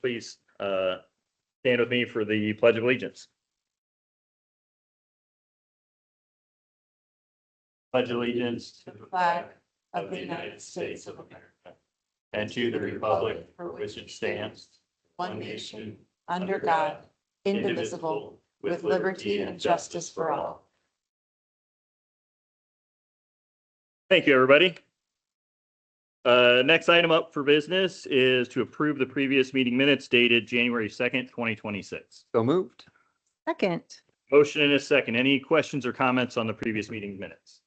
please stand with me for the Pledge of Allegiance. Pledge allegiance to the flag of the United States of America and to the republic for which it stands, one nation, under God, indivisible, with liberty and justice for all. Thank you, everybody. Next item up for business is to approve the previous meeting minutes dated January 2nd, 2026. So moved. Second. Motion and a second. Any questions or comments on the previous meeting minutes?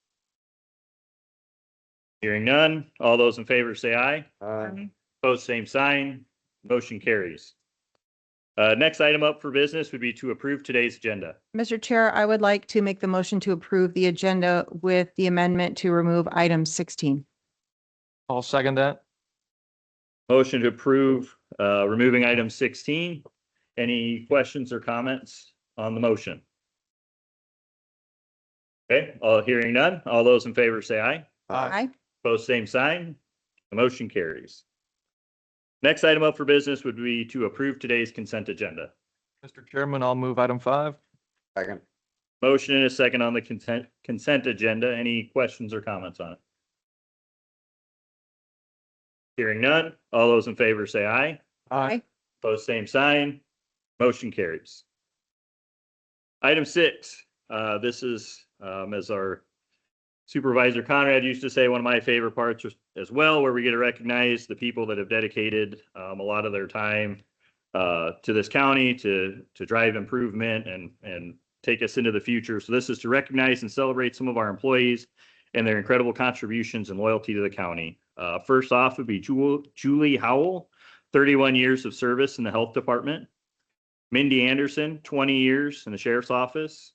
Hearing none. All those in favor say aye. Opposed, same sign. Motion carries. Next item up for business would be to approve today's agenda. Mr. Chair, I would like to make the motion to approve the agenda with the amendment to remove item 16. I'll second that. Motion to approve removing item 16. Any questions or comments on the motion? Okay, hearing none. All those in favor say aye. Aye. Opposed, same sign. The motion carries. Next item up for business would be to approve today's consent agenda. Mr. Chairman, I'll move item 5. Second. Motion and a second on the consent agenda. Any questions or comments on it? Hearing none. All those in favor say aye. Aye. Opposed, same sign. Motion carries. Item 6. This is, as our Supervisor Conrad used to say, one of my favorite parts as well, where we get to recognize the people that have dedicated a lot of their time to this county to drive improvement and take us into the future. So this is to recognize and celebrate some of our employees and their incredible contributions and loyalty to the county. First off would be Julie Howell, 31 years of service in the health department. Mindy Anderson, 20 years in the sheriff's office.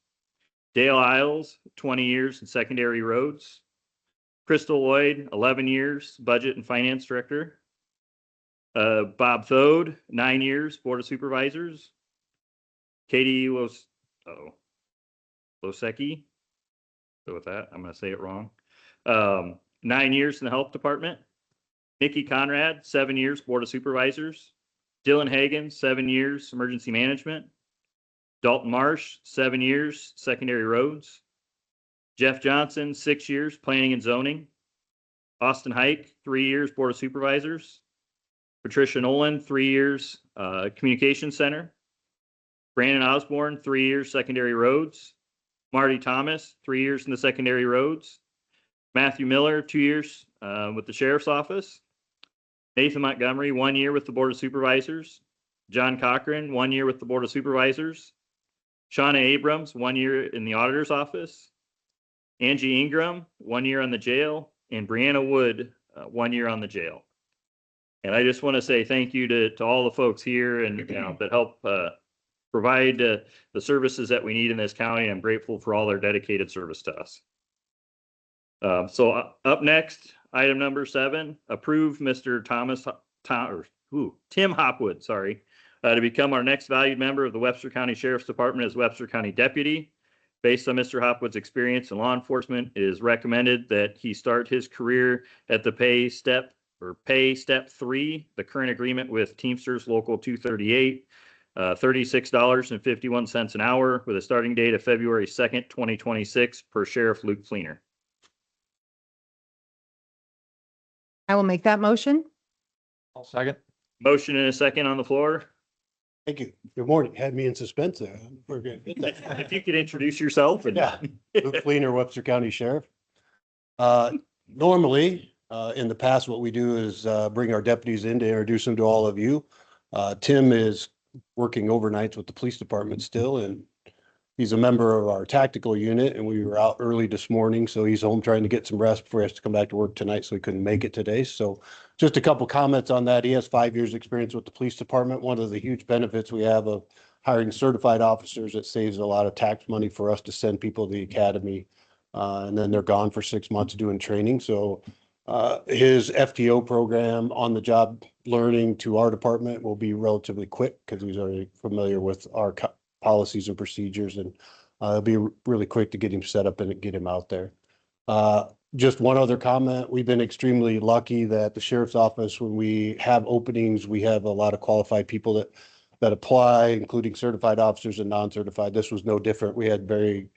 Dale Isles, 20 years in secondary roads. Crystal Lloyd, 11 years, budget and finance director. Bob Thode, 9 years, board of supervisors. Katie Losecki. So with that, I'm going to say it wrong. 9 years in the health department. Nikki Conrad, 7 years, board of supervisors. Dylan Hagan, 7 years, emergency management. Dalton Marsh, 7 years, secondary roads. Jeff Johnson, 6 years, planning and zoning. Austin Hike, 3 years, board of supervisors. Patricia Nolan, 3 years, communication center. Brandon Osborne, 3 years, secondary roads. Marty Thomas, 3 years in the secondary roads. Matthew Miller, 2 years with the sheriff's office. Nathan Montgomery, 1 year with the board of supervisors. John Cochran, 1 year with the board of supervisors. Shauna Abrams, 1 year in the auditor's office. Angie Ingram, 1 year on the jail. And Brianna Wood, 1 year on the jail. And I just want to say thank you to all the folks here and that help provide the services that we need in this county. I'm grateful for all their dedicated service to us. So up next, item number 7, approve Mr. Tim Hopwood, to become our next valued member of the Webster County Sheriff's Department as Webster County Deputy. Based on Mr. Hopwood's experience in law enforcement, it is recommended that he start his career at the pay step 3, the current agreement with Teamsters Local 238, $36.51 an hour with a starting date of February 2nd, 2026 per Sheriff Luke Fleener. I will make that motion. I'll second. Motion and a second on the floor. Thank you. Good morning. Had me in suspense there. We're good. If you could introduce yourself. Yeah. Luke Fleener, Webster County Sheriff. Normally, in the past, what we do is bring our deputies in to introduce them to all of you. Tim is working overnights with the police department still, and he's a member of our tactical unit, and we were out early this morning, so he's home trying to get some rest before he has to come back to work tonight, so he couldn't make it today. So just a couple comments on that. He has 5 years experience with the police department. One of the huge benefits we have of hiring certified officers, it saves a lot of tax money for us to send people to the academy, and then they're gone for 6 months doing training. So his FTO program, on the job learning to our department, will be relatively quick because he's already familiar with our policies and procedures, and it'll be really quick to get him set up and get him out there. Just one other comment. We've been extremely lucky that the sheriff's office, when we have openings, we have a lot of qualified people that apply, including certified officers and non-certified. This was no different. We had very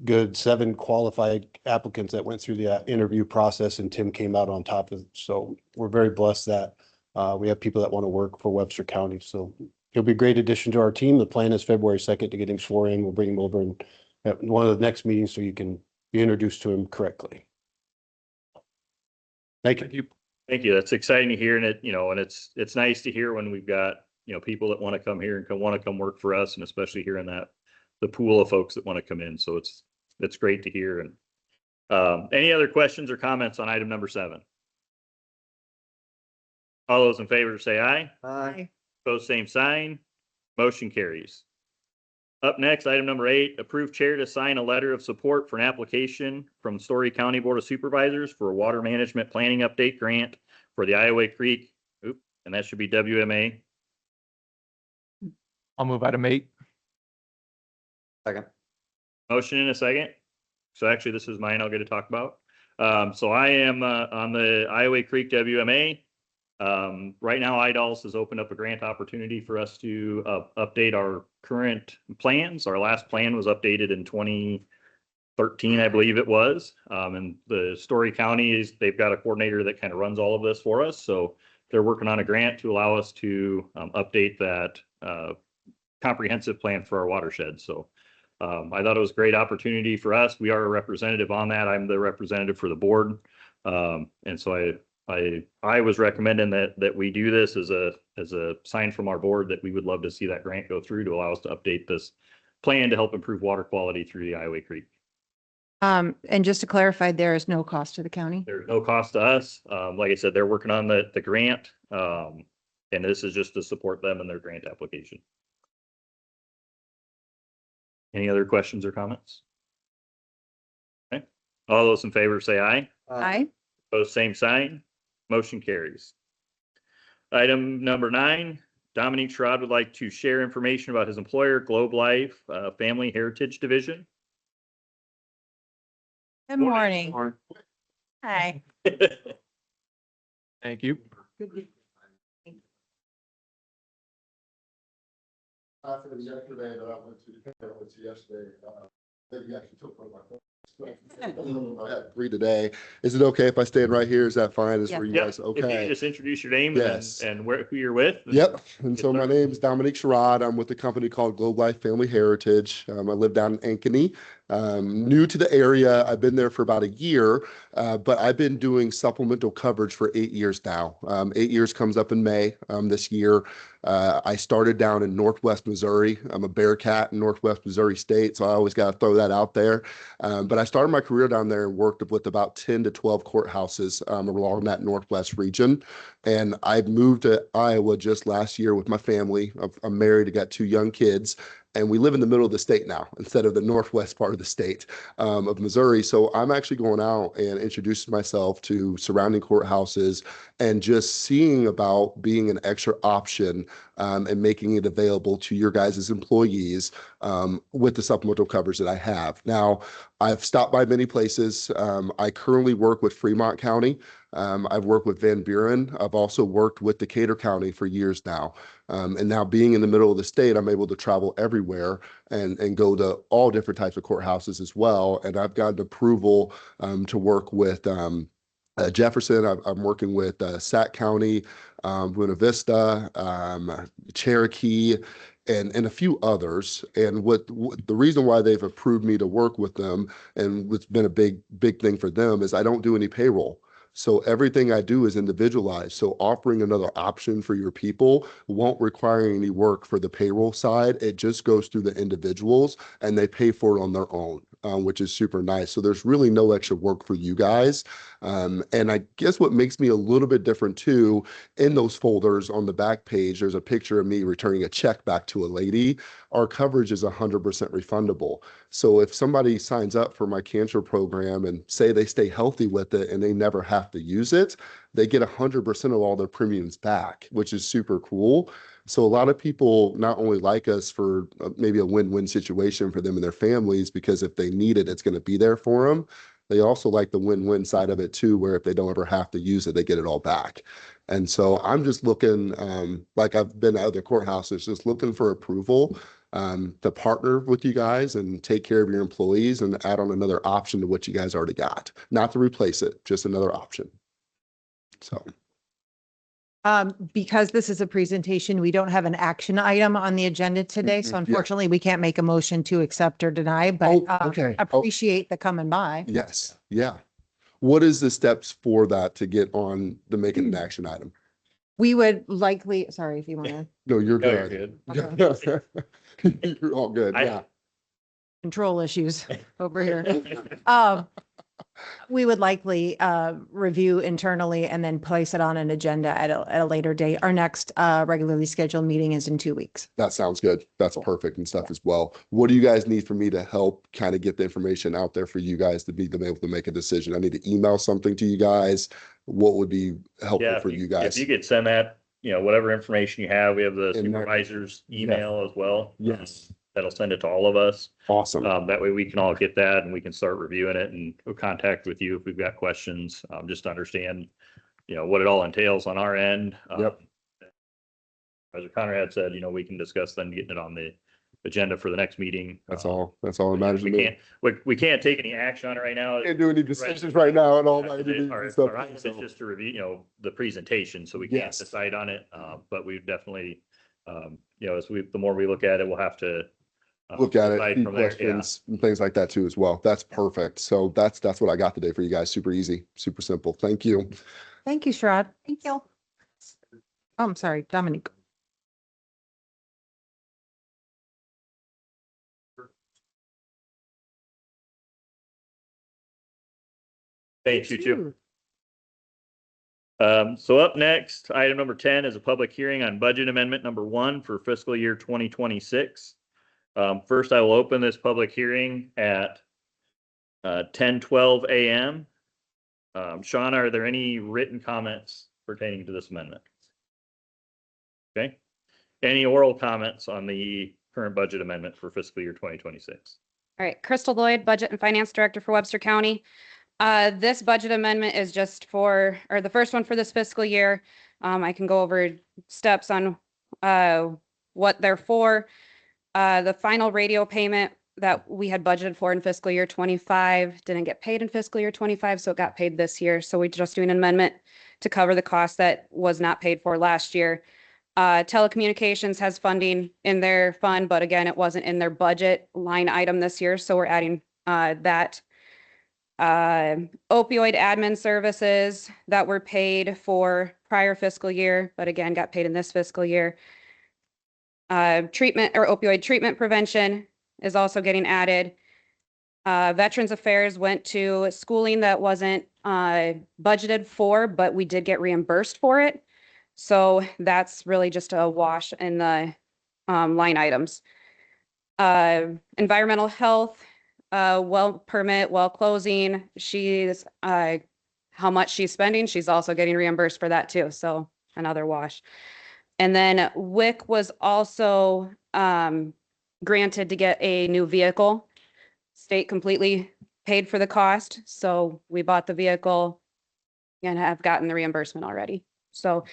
good 7 qualified applicants that went through the interview process, and Tim came out on top of it. So we're very blessed that we have people that want to work for Webster County. So he'll be a great addition to our team. The plan is February 2nd to get him sworn in. We'll bring him over and at one of the next meetings so you can be introduced to him correctly. Thank you. Thank you. Thank you. That's exciting to hear. And and it's nice to hear when we've got, people that want to come here and want to come work for us, and especially hearing that the pool of folks that want to come in. So it's great to hear. And any other questions or comments on item number 7? All those in favor say aye. Aye. Opposed, same sign. Motion carries. Up next, item number 8, approve chair to sign a letter of support for an application from Story County Board of Supervisors for a water management planning update grant for the Iowa Creek, and that should be WMA. I'll move item 8. Second. Motion in a second. So actually, this is mine I'll get to talk about. So I am on the Iowa Creek WMA. Right now, IDALS has opened up a grant opportunity for us to update our current plans. Our last plan was updated in 2013, I believe it was. And the Story County they've got a coordinator that kind of runs all of this for us. So they're working on a grant to allow us to update that comprehensive plan for our watershed. So I thought it was a great opportunity for us. We are a representative on that. I'm the representative for the board. And so I was recommending that we do this as a sign from our board that we would love to see that grant go through to allow us to update this plan to help improve water quality through the Iowa Creek. And just to clarify, there is no cost to the county. There's no cost to us. Like I said, they're working on the grant. And this is just to support them in their grant application. Any other questions or comments? Okay. All those in favor say aye. Aye. Opposed, same sign. Motion carries. Item number 9, Dominique Sherrod would like to share information about his employer, Globe Life Family Heritage Division. Good morning. Hi. Thank you. For the yesterday that I went to yesterday, they actually took one of my photos. I had 3 today. Is it okay if I stand right here? Is that fine? Is where you Yep. guys If you okay? just introduce your name Yes. and who you're with. Yep. And so Yes, my sir. name is Dominique Sherrod. I'm with a company called Globe Life Family Heritage. I live down in Ankeny. New to the area. I've been there for about a year, but I've been doing supplemental coverage for 8 years now. 8 years comes up in May this year. I started down in Northwest Missouri. I'm a Bearcat in Northwest Missouri State, so I always got to throw that out there. But I started my career down there and worked with about 10 to 12 courthouses along that Northwest region. And I moved to Iowa just last year with my family. I'm married, I got 2 young kids. And we live in the middle of the state now instead of the northwest part of the state of Missouri. So I'm actually going out and introducing myself to surrounding courthouses and just seeing about being an extra option and making it available to your guys' employees with the supplemental coverage that I have. Now, I've stopped by many places. I currently work with Fremont County. I've worked with Van Buren. I've also worked with Decatur County for years now. And now being in the middle of the state, I'm able to travel everywhere and go to all different types of courthouses as well. And I've gotten approval to work with Jefferson. I'm working with Sac County, Buena Vista, Cherokee, and a few others. And what the reason why they've approved me to work with them, and what's been a big thing for them, is I don't do any payroll. So everything I do is individualized. So offering another option for your people won't require any work for the payroll side. It just goes through the individuals and they pay for it on their own, which is super nice. So there's really no extra work for you guys. And I guess what makes me a little bit different too, in those folders on the back page, there's a picture of me returning a check back to a lady. Our coverage is 100% refundable. So if somebody signs up for my cancer program and say they stay healthy with it and they never have to use it, they get 100% of all their premiums back, which is super cool. So a lot of people not only like us for maybe a win-win situation for them and their families, because if they need it, it's going to be there for them. they also like the win-win side of it too, where if they don't ever have to use it, they get it all back. And so I'm just looking, like I've been at other courthouses, just looking for approval to partner with you guys and take care of your employees and add on another option to what you guys already got. Not to replace it, just another option. So, Because this is a presentation, we don't have an action item on the agenda today. So Yeah. unfortunately, we can't make a motion to accept or deny, but Oh, okay. appreciate the coming by. yes, yeah. What is the steps for that to get on the make it an action item? We would likely, sorry if you want to No, you're No, you're good. good. You're all good, yeah. control issues over here. We would likely review internally and then place it on an agenda at a later date. Our next regularly scheduled meeting is in 2 weeks. That sounds good. That's perfect and stuff as well. What do you guys need for me to help kind of get the information out there for you guys to be able to make a decision? I need to email something to you guys. What would be helpful Yeah, for you guys? if you could send that, whatever information you have, we have the In there. supervisor's email as well. Yes. That'll send it to all of us. Awesome. That way we can all get that and we can start reviewing it and we'll contact with you if we've got questions, just to understand, what it all entails on our end. Yep. As Conrad said, we can discuss then getting it on the agenda for the next meeting. That's all that matters to We me. can't, we can't take any action on it right now. Can't do any decisions right now and all that. All right, it's just to review, the presentation, so we can't Yes. decide on it, but we definitely, the more we look at it, we'll have to. Look at it, decide few from there. Yeah. questions and things like that too as well. That's perfect. So that's what I got today for you guys. Super easy, super simple. Thank you. Thank you, Sherrod. Thank you. Oh, I'm sorry, Dominique. Thanks, you too. So up next, item number 10 is a public hearing on budget amendment number 1 for fiscal year 2026. First, I will open this public hearing at 10:12 a.m. Sean, are there any written comments pertaining to this amendment? Okay. Any oral comments on the current budget amendment for fiscal year 2026? All right, Crystal Lloyd, Budget and Finance Director for Webster County. This budget amendment is just the first one for this fiscal year. I can go over steps on what they're for. The final radio payment that we had budgeted for in fiscal year 25 didn't get paid in fiscal year 25, so it got paid this year. So we're just doing an amendment to cover the cost that was not paid for last year. Telecommunications has funding in their fund, but again, it wasn't in their budget line item this year, so we're adding that. Opioid admin services that were paid for prior fiscal year, but again, got paid in this fiscal year. Treatment or opioid treatment prevention is also getting added. Veterans Affairs went to schooling that wasn't budgeted for, but we did get reimbursed for it. So that's really just a wash in the line items. Environmental health, well permit, well closing. She's how much she's spending. She's also getting reimbursed for that too. So another wash. And then WIC was also granted to get a new vehicle. State completely paid for the cost. So we bought the vehicle and have gotten the reimbursement already. So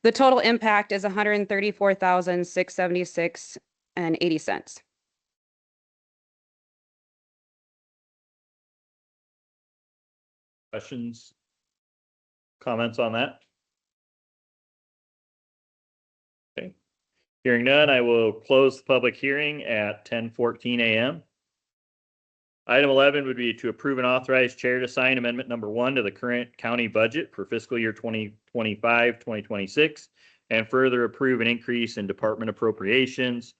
the total impact is $134,676.80. Questions? Comments on that? Okay. Hearing none, I will close the public hearing at 10:14 a.m. Item 11 would be to approve and authorize chair to sign amendment number 1 to the current county budget for fiscal year 2025, 2026, and further approve an increase in department appropriations,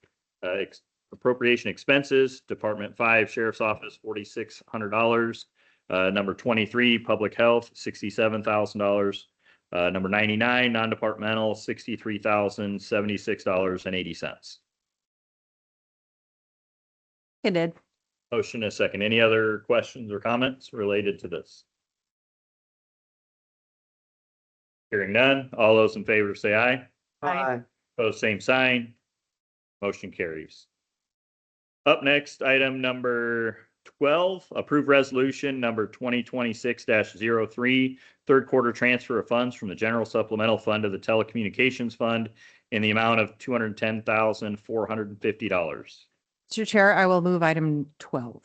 appropriation expenses, Department 5, Sheriff's Office, $4,600. Number 23, Public Health, $67,000. Number 99, non-departmental, $63,076.80. It did. Motion and a second. Any other questions or comments related to this? Hearing none. All those in favor say aye. Aye. Opposed, same sign. Motion carries. Up next, item number 12, approve resolution number 2026-03, third quarter transfer of funds from the general supplemental fund to the telecommunications fund in the amount of $210,450. Mr. Chair, I will move item 12.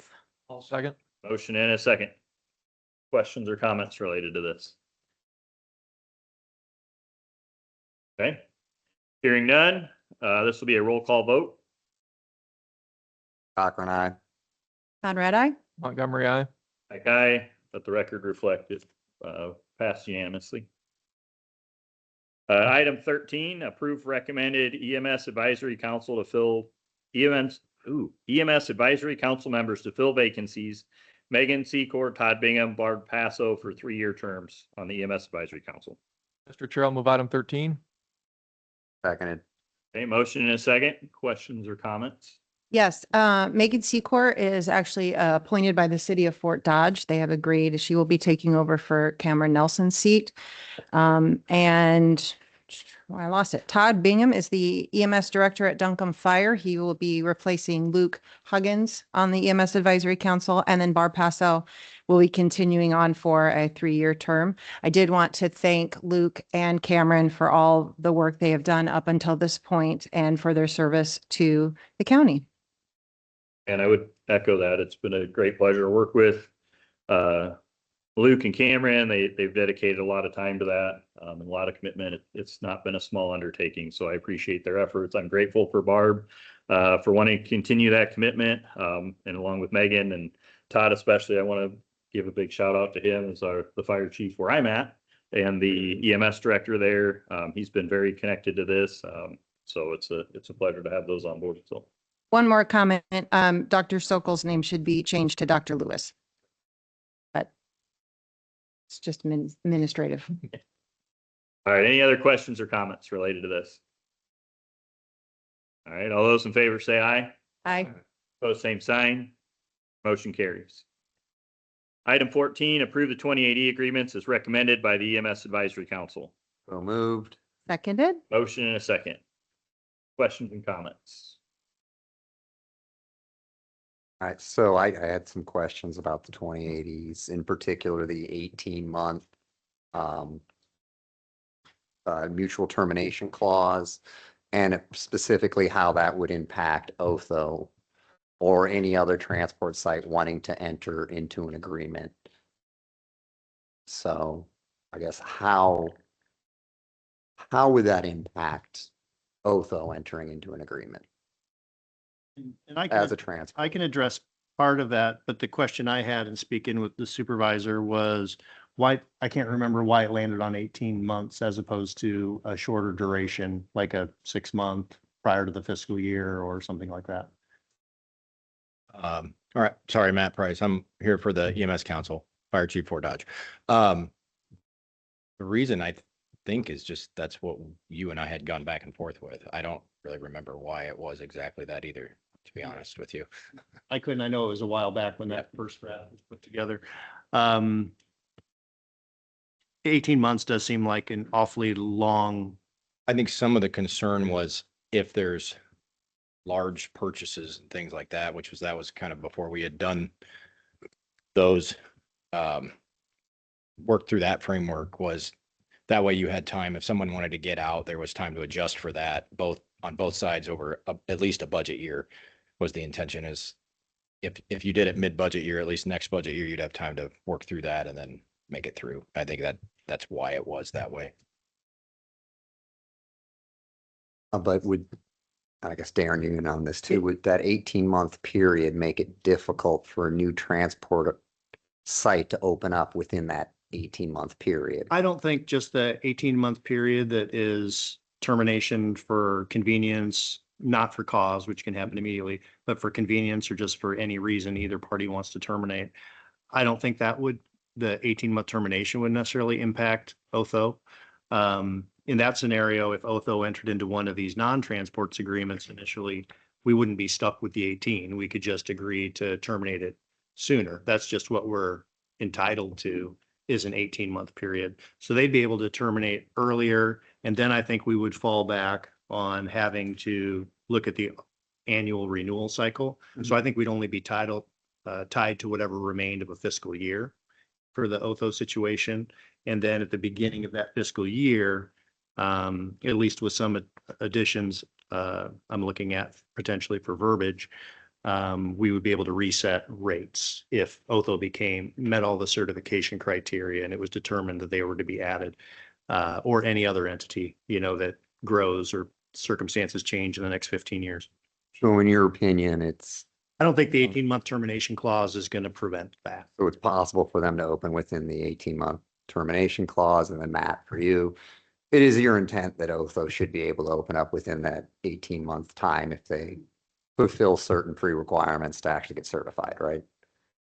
I'll second. Motion and a second. Questions or comments related to this? Okay. Hearing none, this will be a roll call vote. Cochran, aye. Conrad, I. Montgomery, aye. Aye, let the record reflect it, passed unanimously. Item 13, approve recommended EMS Advisory Council to fill EMS Advisory Council members to fill vacancies. Megan Secor, Todd Bingham, Barb Passo for 3-year terms on the EMS Advisory Council. Mr. Chair, I'll move item 13. Seconded. Okay, motion and a second. Questions or comments? Yes, Megan Secor is actually appointed by the city of Fort Dodge. They have agreed she will be taking over for Cameron Nelson's seat. And I lost it. Todd Bingham is the EMS director at Duncombe Fire. He will be replacing Luke Huggins on the EMS Advisory Council. And then Barb Passo will be continuing on for a 3-year term. I did want to thank Luke and Cameron for all the work they have done up until this point and for their service to the county. And I would echo that. It's been a great pleasure to work with Luke and Cameron. They've dedicated a lot of time to that, and a lot of commitment. It's not been a small undertaking, so I appreciate their efforts. I'm grateful for Barb for wanting to continue that commitment, and along with Megan and Todd especially, I want to give a big shout out to him as the fire chief where I'm at and the EMS director there. He's been very connected to this, so it's a pleasure to have those on board. So. One more comment, Dr. Sokol's name should be changed to Dr. Lewis. But it's just administrative. All right, any other questions or comments related to this? All right, all those in favor say aye. Aye. Opposed, same sign. Motion carries. Item 14, approve the 2080 agreements as recommended by the EMS Advisory Council. So moved. Seconded. Motion and a second. Questions and comments? All right, so I had some questions about the 2080s, in particular the 18-month mutual termination clause, and specifically how that would impact Otho or any other transport site wanting to enter into an agreement. So I guess how would that impact Otho entering into an agreement And I as a can, transport? I can address part of that, but the question I had in speaking with the supervisor was why, I can't remember why it landed on 18 months as opposed to a shorter duration, like a 6-month prior to the fiscal year or something like that. All right, sorry, Matt Price. I'm here for the EMS Council, Fire Chief Fort Dodge. The reason I think is just that's what you and I had gone back and forth with. I don't really remember why it was exactly that either, to be honest with you. I know it was a while back when that first draft was put together. 18 months does seem like an awfully long. I think some of the concern was if there's large purchases and things like that, that was kind of before we had done those, work through that framework, was that way you had time. If someone wanted to get out, there was time to adjust for that, on both sides over at least a budget year was the intention. Is if you did it mid-budget year, at least next budget year, you'd have time to work through that and then make it through. I think that's why it was that way. But I guess Darren, you on this too, would that 18-month period make it difficult for a new transport site to open up within that 18-month period? I don't think just the 18-month period that is termination for convenience, not for cause, which can happen immediately, but for convenience or just for any reason either party wants to terminate. I don't think the 18-month termination would necessarily impact Otho. In that scenario, if Otho entered into one of these non-transports agreements initially, we wouldn't be stuck with the 18. We could just agree to terminate it sooner. That's just what we're entitled to, is an 18-month period. So they'd be able to terminate earlier. And then I think we would fall back on having to look at the annual renewal cycle. So I think we'd only be tied to whatever remained of a fiscal year for the Otho situation. And then at the beginning of that fiscal year, at least with some additions, I'm looking at potentially for verbiage, we would be able to reset rates if Otho met all the certification criteria and it was determined that they were to be added, or any other entity, that grows or circumstances change in the next 15 years. So in your opinion, I don't think the 18-month termination clause is going to prevent that. so it's possible for them to open within the 18-month termination clause. And then Matt, for you, it is your intent that Otho should be able to open up within that 18-month time if they fulfill certain pre-requirements to actually get certified, right?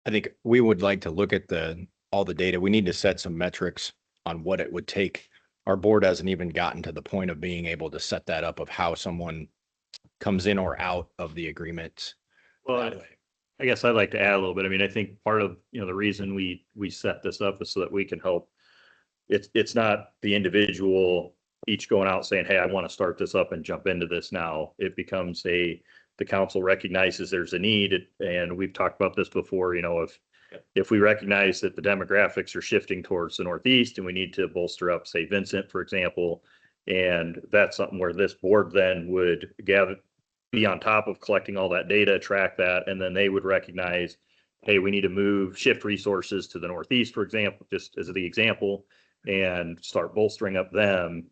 I think we would like to look at all the data. We need to set some metrics on what it would take. Our board hasn't even gotten to the point of being able to set that up of how someone comes in or out of the agreement. Well, I guess I'd like to add a little bit. I mean, I think part of, the reason we set this up is so that we can help. It's not the individual each going out saying, hey, I want to start this up and jump into this now. It becomes the council recognizes there's a need. And we've talked about this before, if we recognize that the demographics are shifting towards the Northeast and we need to bolster up, say, Vincent, for example, and that's something where this board then would be on top of collecting all that data, track that, and then they would recognize, hey, we need to shift resources to the Northeast, for example, just as the example, and start bolstering up them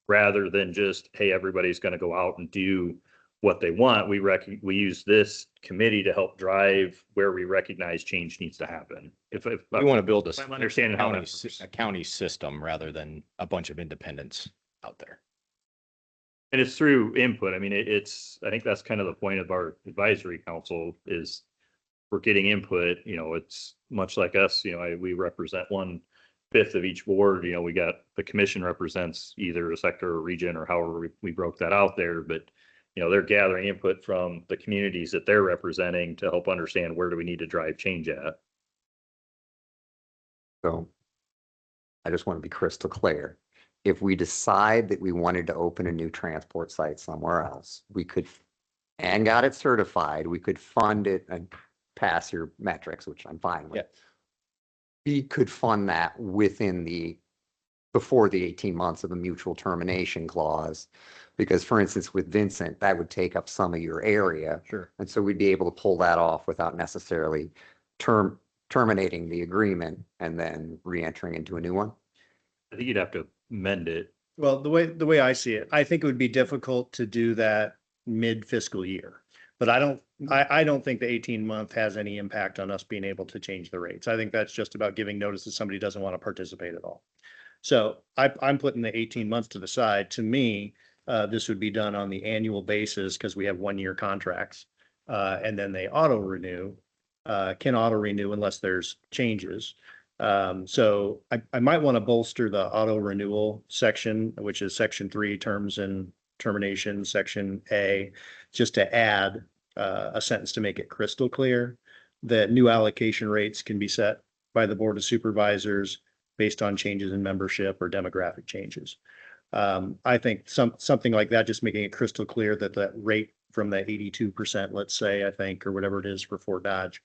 rather than just, hey, everybody's going to go out and do what they want. We use this committee to help drive where we recognize change needs to happen. If We want to build I'm understanding how a county system rather than a bunch of independents out there. And it's through input. I mean, I think that's kind of the point of our advisory council is we're getting input. It's much like us, we represent 1/5 of each board. We got the commission represents either a sector or region or however we broke that out there. But, they're gathering input from the communities that they're representing to help understand where do we need to drive change at. So I just want to be crystal clear. If we decide that we wanted to open a new transport site somewhere else, we could, and got it certified, we could fund it and pass your metrics, which I'm fine with. We could fund that before the 18 months of the mutual termination clause. Because for instance, with Vincent, that would take up some of your area. Sure. And so we'd be able to pull that off without necessarily terminating the agreement and then re-entering into a new one. I think you'd have to amend it. Well, the way I see it, I think it would be difficult to do that mid-fiscal year. But I don't think the 18-month has any impact on us being able to change the rates. I think that's just about giving notice that somebody doesn't want to participate at all. So I'm putting the 18 months to the side. To me, this would be done on the annual basis because we have 1-year contracts. And then they can auto renew unless there's changes. So I might want to bolster the auto renewal section, which is section 3, terms and termination, section A, just to add a sentence to make it crystal clear that new allocation rates can be set by the Board of Supervisors based on changes in membership or demographic changes. I think something like that, just making it crystal clear that that rate from the 82%, let's say, I think, or whatever it is for Fort Dodge,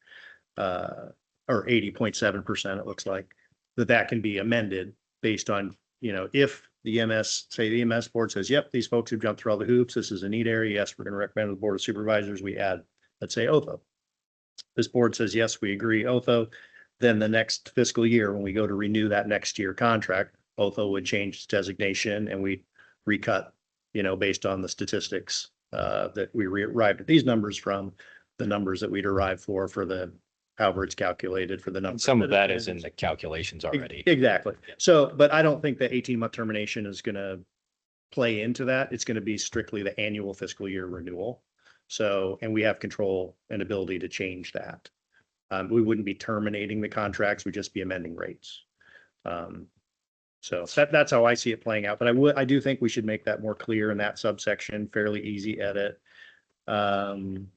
or 80.7%, it looks like, that can be amended based on, if the EMS board says, yep, these folks have jumped through all the hoops, this is a neat area, yes, we're going to recommend to the Board of Supervisors, we add, let's say, Otho. This board says, yes, we agree, Otho. Then the next fiscal year, when we go to renew that next year contract, Otho would change its designation and we recut, based on the statistics that we arrived at these numbers from, the numbers that we derived for the, however it's calculated for the number. Some of that is in the calculations already. Exactly. So, but I don't think the 18-month termination is going to play into that. It's going to be strictly the annual fiscal year renewal. So, and we have control and ability to change that. We wouldn't be terminating the contracts, we'd just be amending rates. So that's how I see it playing out. But I do think we should make that more clear in that subsection, fairly easy edit. And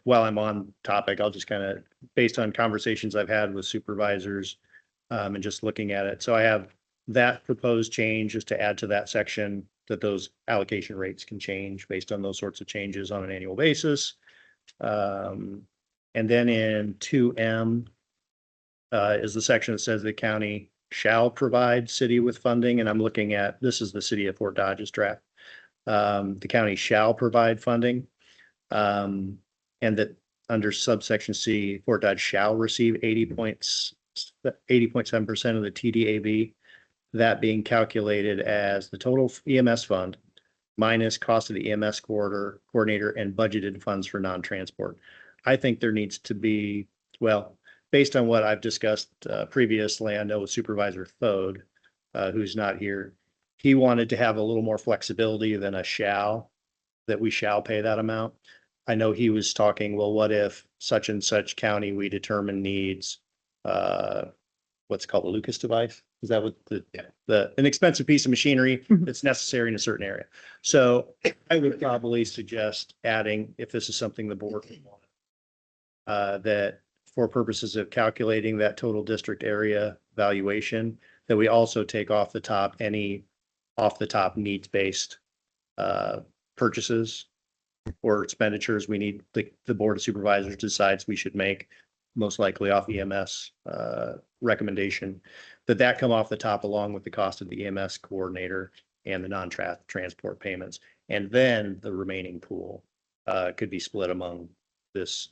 while I'm on topic, I'll just kind of, based on conversations I've had with supervisors and just looking at it. So I have that proposed change just to add to that section that those allocation rates can change based on those sorts of changes on an annual basis. And then in 2M is the section that says the county shall provide city with funding. And I'm looking at, this is the city of Fort Dodge's draft. The county shall provide funding. And that under subsection C, Fort Dodge shall receive 80.7% of the TDAV, that being calculated as the total EMS fund minus cost of the EMS coordinator and budgeted funds for non-transport. I think there needs to be, well, based on what I've discussed previously, I know with Supervisor Thode, who's not here, he wanted to have a little more flexibility than a shall, that we shall pay that amount. I know he was talking, well, what if such and such county we determine needs what's called a Lucas device? Is that what an expensive piece of machinery that's necessary in a certain area? So I would probably suggest adding, if this is something the board would want, that for purposes of calculating that total district area valuation, that we also take off the top any needs-based purchases or expenditures we need, the Board of Supervisors decides we should make, most likely off EMS recommendation, that come off the top along with the cost of the EMS coordinator and the non-transport payments. And then the remaining pool could be split among this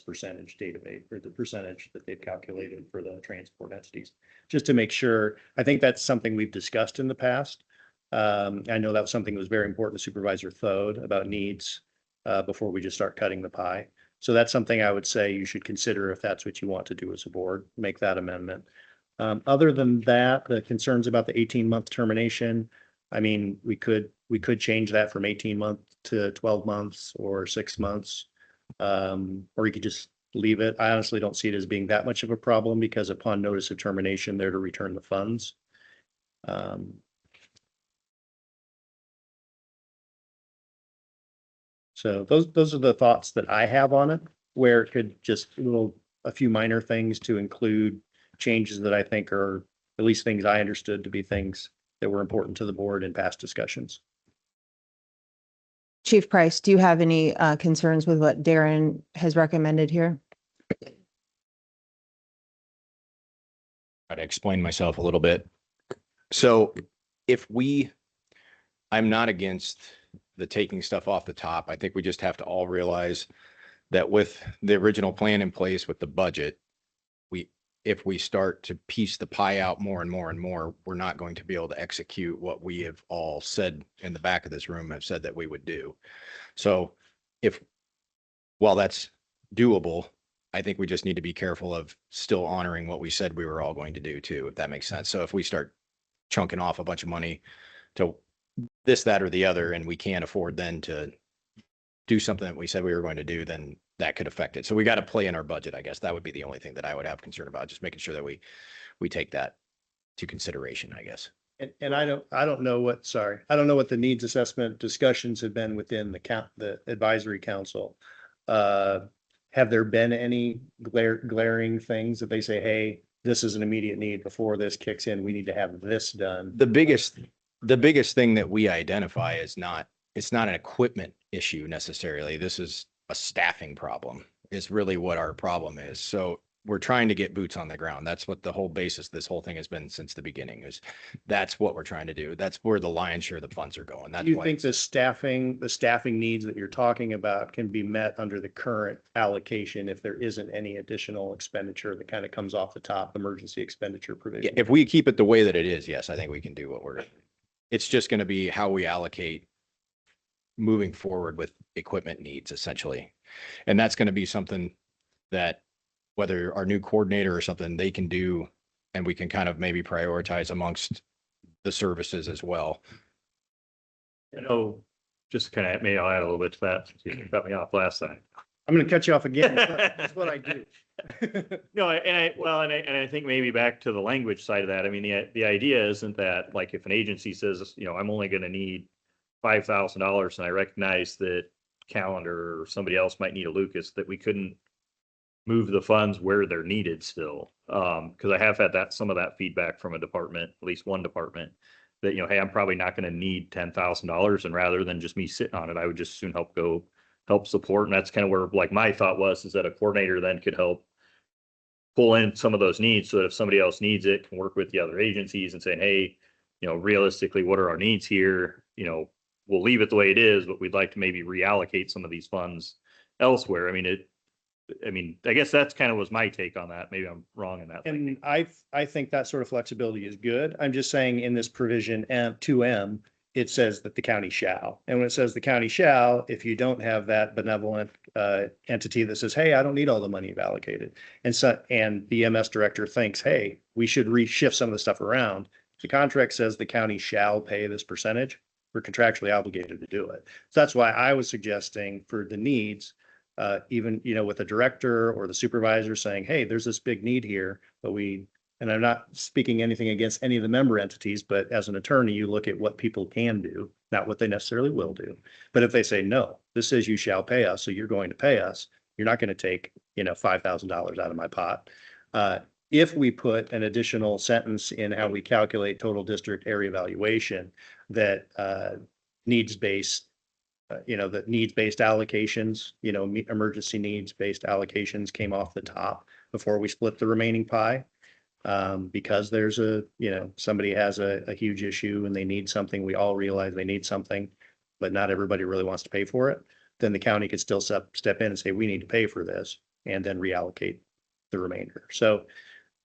percentage database, or the percentage that they've calculated for the transport entities, just to make sure. I think that's something we've discussed in the past. I know that was something that was very important to Supervisor Thode about needs before we just start cutting the pie. So that's something I would say you should consider if that's what you want to do as a board, make that amendment. Other than that, the concerns about the 18-month termination, I mean, we could change that from 18 months to 12 months or 6 months. Or you could just leave it. I honestly don't see it as being that much of a problem because upon notice of termination, they're to return the funds. So those are the thoughts that I have on it, where it could just a few minor things to include changes that I think are at least things I understood to be things that were important to the board in past discussions. Chief Price, do you have any concerns with what Darren has recommended here? Try to explain myself a little bit. So I'm not against the taking stuff off the top. I think we just have to all realize that with the original plan in place with the budget, if we start to piece the pie out more and more and more, we're not going to be able to execute what we have all said in the back of this room have said that we would do. So while that's doable, I think we just need to be careful of still honoring what we said we were all going to do too, if that makes sense. So if we start chunking off a bunch of money to this, that, or the other, and we can't afford then to do something that we said we were going to do, then that could affect it. So we got to play in our budget. I guess that would be the only thing that I would have concern about, just making sure that we take that to consideration, I guess. And I don't know what the needs assessment discussions have been within the advisory council. Have there been any glaring things that they say, hey, this is an immediate need before this kicks in, we need to have this done? The biggest thing that we identify is it's not an equipment issue necessarily. This is a staffing problem is really what our problem is. So we're trying to get boots on the ground. That's what the whole basis of this whole thing has been since the beginning, is that's what we're trying to do. That's where the lion's share of the funds are going. That's Do you why think the staffing needs that you're talking about can be met under the current allocation if there isn't any additional expenditure that kind of comes off the top, emergency expenditure provision? if we keep it the way that it is, yes, I think we can do what it's just going to be how we allocate moving forward with equipment needs, essentially. And that's going to be something that whether our new coordinator or something they can do, and we can kind of maybe prioritize amongst the services as well. Just kind of, maybe I'll add a little bit to that. You cut me off last time. I'm going to cut you off again. That's what I do. No, and I think maybe back to the language side of that. I mean, the idea isn't that, like, if an agency says, I'm only going to need $5,000 and I recognize that Calendar or somebody else might need a Lucas, that we couldn't move the funds where they're needed still. Because I have had some of that feedback from a department, at least one department, that, hey, I'm probably not going to need $10,000, and rather than just me sitting on it, I would just soon help go help support. And that's kind of where like my thought was, is that a coordinator then could help pull in some of those needs so that if somebody else needs it, can work with the other agencies and saying, hey, realistically, what are our needs here? We'll leave it the way it is, but we'd like to maybe reallocate some of these funds elsewhere. I guess that's kind of was my take on that. Maybe I'm wrong in that. And I think that sort of flexibility is good. I'm just saying in this provision 2M, it says that the county shall. And when it says the county shall, if you don't have that benevolent entity that says, hey, I don't need all the money you've allocated. And the MS director thinks, hey, we should reshift some of the stuff around. The contract says the county shall pay this percentage. We're contractually obligated to do it. So that's why I was suggesting for the needs, even, with the director or the supervisor saying, hey, there's this big need here, but and I'm not speaking anything against any of the member entities, but as an attorney, you look at what people can do, not what they necessarily will do. But if they say, no, this says you shall pay us, so you're going to pay us, you're not going to take, $5,000 out of my pot. If we put an additional sentence in how we calculate total district area valuation that needs-based, that needs-based allocations, emergency needs-based allocations came off the top before we split the remaining pie. Because there's somebody has a huge issue and they need something, we all realize they need something, but not everybody really wants to pay for it, then the county could still step in and say, we need to pay for this, and then reallocate the remainder. So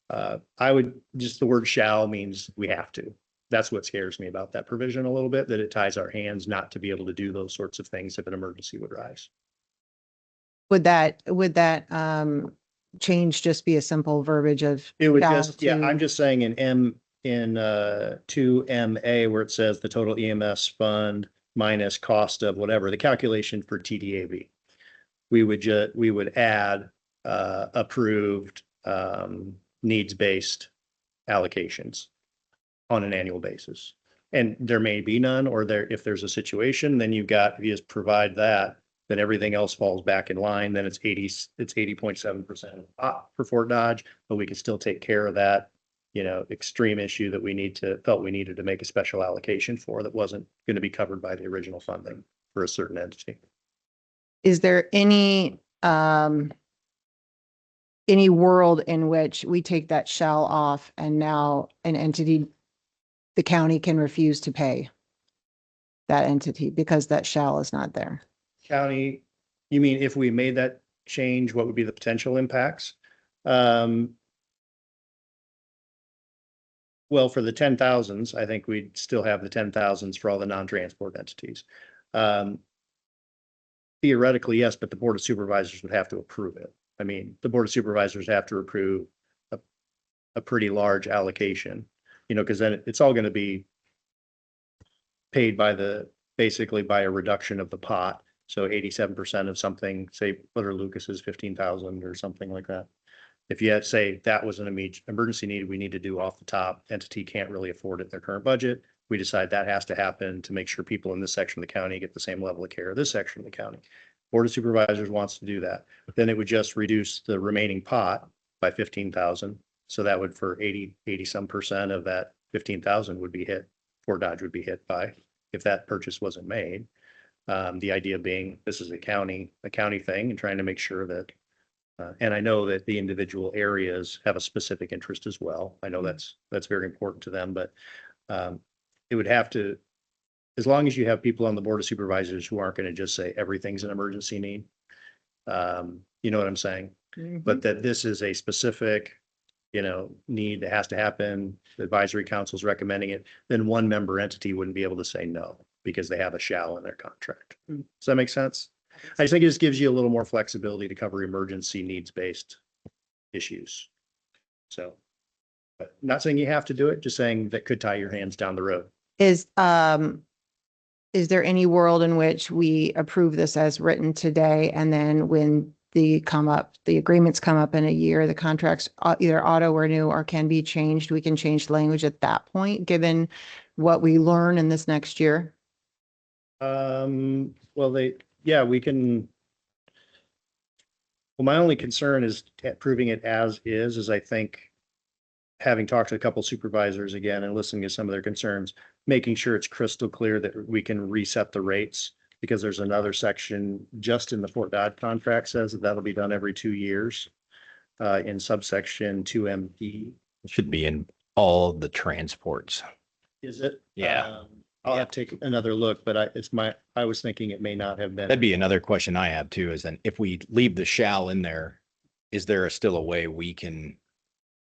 I would the word shall means we have to. That's what scares me about that provision a little bit, that it ties our hands not to be able to do those sorts of things if an emergency would rise. Would that change just be a simple verbiage of? It would shall just, yeah, to- I'm just saying in 2MA where it says the total EMS fund minus cost of whatever, the calculation for TDAV. We would add approved needs-based allocations on an annual basis. And there may be none, or if there's a situation, then if you just provide that, then everything else falls back in line. Then it's 80.7% for Fort Dodge, but we can still take care of that, extreme issue that we felt we needed to make a special allocation for that wasn't going to be covered by the original funding for a certain entity. Is there any world in which we take that shall off and now an entity, the county can refuse to pay that entity because that shall is not there? County, you mean if we made that change, what would be the potential impacts? Well, for the 10,000s, I think we'd still have the 10,000s for all the non-transport entities. Theoretically, yes, but the Board of Supervisors would have to approve it. The Board of Supervisors have to approve a pretty large allocation, because then it's all going to be paid basically by a reduction of the pot. So 87% of something, say, what are Lucas's 15,000 or something like that. If you say that was an emergency need we need to do off the top, entity can't really afford it in their current budget. We decide that has to happen to make sure people in this section of the county get the same level of care of this section of the county. Board of Supervisors wants to do that. Then it would just reduce the remaining pot by 15,000. So that would, for 80 some percent of that 15,000 would be hit, Fort Dodge would be hit by if that purchase wasn't made. The idea being this is a county thing and trying to make sure that, and I know that the individual areas have a specific interest as well. I know that's very important to them, but it would have to, as long as you have people on the Board of Supervisors who aren't going to just say everything's an emergency need. You know what I'm saying? But that this is a specific, need that has to happen. The advisory council is recommending it. Then one member entity wouldn't be able to say no because they have a shall in their contract. Does that make sense? I just think it just gives you a little more flexibility to cover emergency needs-based issues. So, but not saying you have to do it, just saying that could tie your hands down the road. Is there any world in which we approve this as written today, and then when the agreements come up in a year, the contracts either auto renew or can be changed, we can change the language at that point, given what we learn in this next year? Well, we can. Well, my only concern is approving it as is I think, having talked to a couple supervisors again and listening to some of their concerns, making sure it's crystal clear that we can reset the rates, because there's another section just in the Fort Dodge contract says that that'll be done every 2 years. In subsection 2MP. It should be in all the transports. Is it? Yeah. I'll have to take another look, but I was thinking it may not have been. That'd be another question I have too, is then if we leave the shall in there, is there still a way we can,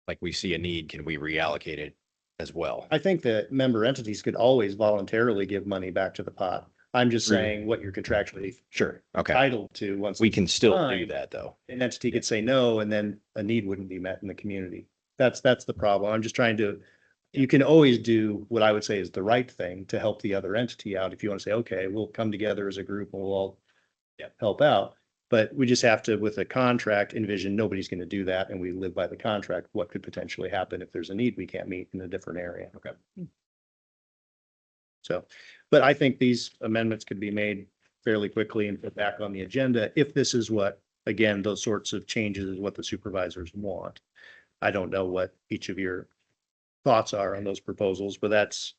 like we see a need, can we reallocate it as well? I think that member entities could always voluntarily give money back to the pot. I'm just saying what you're contractually Sure. Okay. entitled to once. We can still do Fine. that though. An entity could say no, and then a need wouldn't be met in the community. That's the problem. I'm just trying to, you can always do what I would say is the right thing to help the other entity out. If you want to say, okay, we'll come together as a group and we'll all help out. But we just have to, with a contract, envision nobody's going to do that, and we live by the contract. What could potentially happen if there's a need we can't meet in a different area? Okay. So, but I think these amendments could be made fairly quickly and put back on the agenda if this is what, again, those sorts of changes is what the supervisors want. I don't know what each of your thoughts are on those proposals, but that's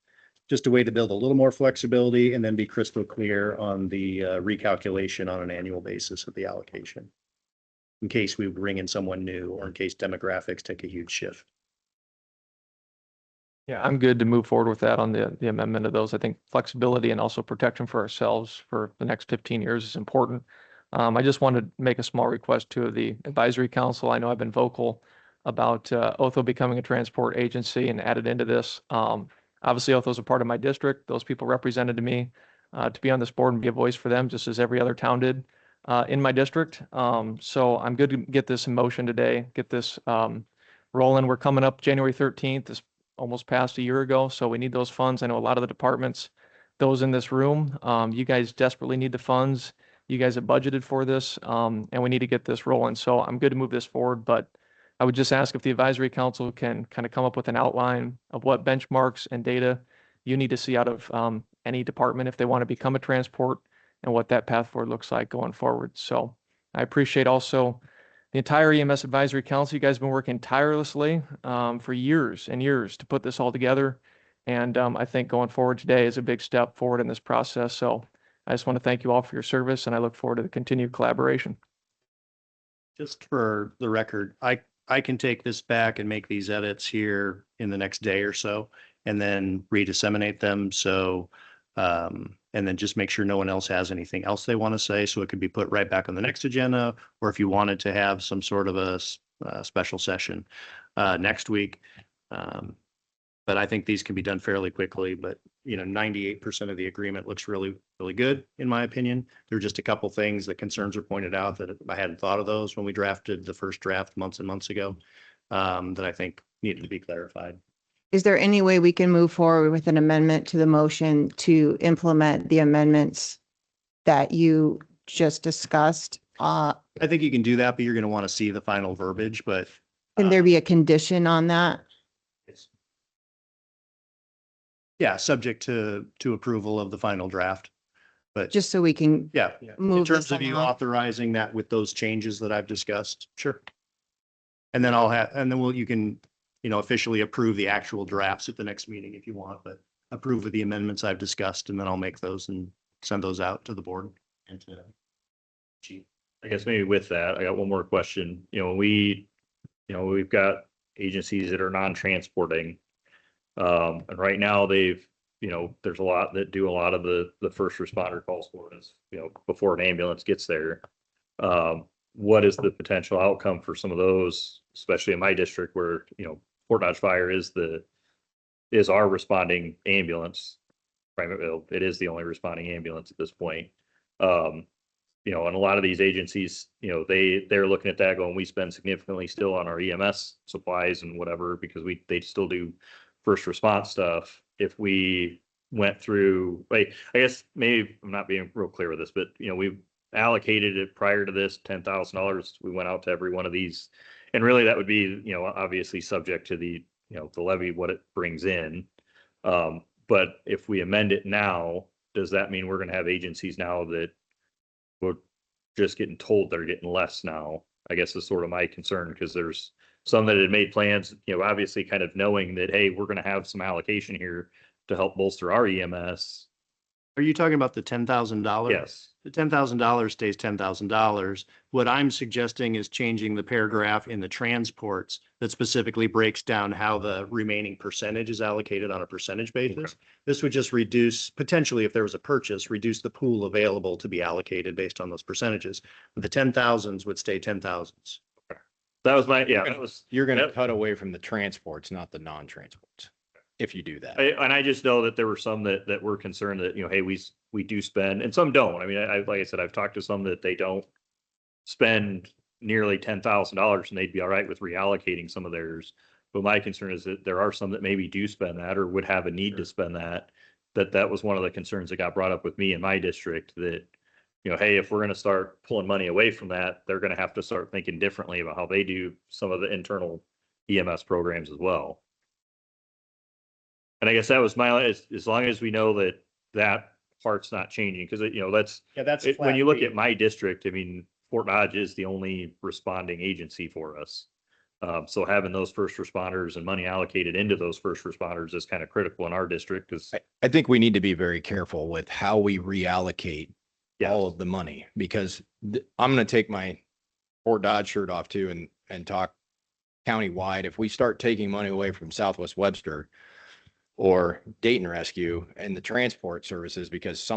just a way to build a little more flexibility and then be crystal clear on the recalculation on an annual basis of the allocation. In case we bring in someone new or in case demographics take a huge shift. Yeah, I'm good to move forward with that on the amendment of those. I think flexibility and also protection for ourselves for the next 15 years is important. I just wanted to make a small request to the advisory council. I know I've been vocal about Otho becoming a transport agency and added into this. Obviously, Otho's a part of my district. Those people represented to me to be on this board and be a voice for them, just as every other town did in my district. So I'm good to get this in motion today, get this rolling. We're coming up January 13th. This almost past a year ago, so we need those funds. I know a lot of the departments, those in this room, you guys desperately need the funds. You guys have budgeted for this, and we need to get this rolling. So I'm good to move this forward, but I would just ask if the advisory council can kind of come up with an outline of what benchmarks and data you need to see out of any department if they want to become a transport and what that path forward looks like going forward. So I appreciate also the entire EMS Advisory Council. You guys have been working tirelessly for years and years to put this all together. And I think going forward today is a big step forward in this process. So I just want to thank you all for your service, and I look forward to the continued collaboration. Just for the record, I can take this back and make these edits here in the next day or so, and then redisseminate them. So, and then just make sure no one else has anything else they want to say. So it could be put right back on the next agenda, or if you wanted to have some sort of a special session next week. But I think these can be done fairly quickly, but 98% of the agreement looks really, really good, in my opinion. There are just a couple things that concerns are pointed out that I hadn't thought of those when we drafted the first draft months and months ago, that I think needed to be clarified. Is there any way we can move forward with an amendment to the motion to implement the amendments that you just discussed? I think you can do that, but you're going to want to see the final verbiage, but. Can there be a condition on that? Yeah, subject to approval of the final draft. But Just so we can yeah, in move terms this of you along? authorizing that with those changes that I've discussed, sure. And then you can, officially approve the actual drafts at the next meeting if you want, but approve of the amendments I've discussed, and then I'll make those and send those out to the board and to chief. I guess maybe with that, I got one more question. We've got agencies that are non-transporting. And right now there's a lot that do a lot of the first responder calls for us, before an ambulance gets there. What is the potential outcome for some of those, especially in my district where, Fort Dodge Fire is our responding ambulance. Primarily, it is the only responding ambulance at this point. And a lot of these agencies, they're looking at that going, we spend significantly still on our EMS supplies and whatever, because they still do first response stuff. If we went through, I guess maybe I'm not being real clear with this, but we've allocated it prior to this $10,000. We went out to every one of these, and really that would be, obviously subject to the levy, what it brings in. But if we amend it now, does that mean we're going to have agencies now that we're just getting told they're getting less now? I guess is sort of my concern, because there's some that had made plans, obviously kind of knowing that, hey, we're going to have some allocation here to help bolster our EMS. Are you talking about the $10,000? Yes. The $10,000 stays $10,000. What I'm suggesting is changing the paragraph in the transports that specifically breaks down how the remaining percentage is allocated on a percentage basis. This would just reduce, potentially, if there was a purchase, reduce the pool available to be allocated based on those percentages. The 10,000s would stay 10,000s. That was my, yeah, that was. You're gonna that- cut away from the transports, not the non-transports, if you do that. And I just know that there were some that were concerned that, you know, hey, we do spend, and some don't. I mean, like I said, I've talked to some that they don't spend nearly $10,000 and they'd be all right with reallocating some of theirs. But my concern is that there are some that maybe do spend that or would have a need to spend that. That was one of the concerns that got brought up with me in my district, that, you know, hey, if we're going to start pulling money away from that, they're going to have to start thinking differently about how they do some of the internal EMS programs as well. And I guess that was as long as we know that that part's not changing, because, you know, that's, Yeah, that's. when you look at my district, I mean, Fort Dodge is the only responding agency for us. So having those first responders and money allocated into those first responders is kind of critical in our district, because I think we need to be very careful with how we reallocate all of the money, because I'm going to take my Fort Dodge shirt off too and talk countywide. If we start taking money away from Southwest Webster or Dayton Rescue and the transport services because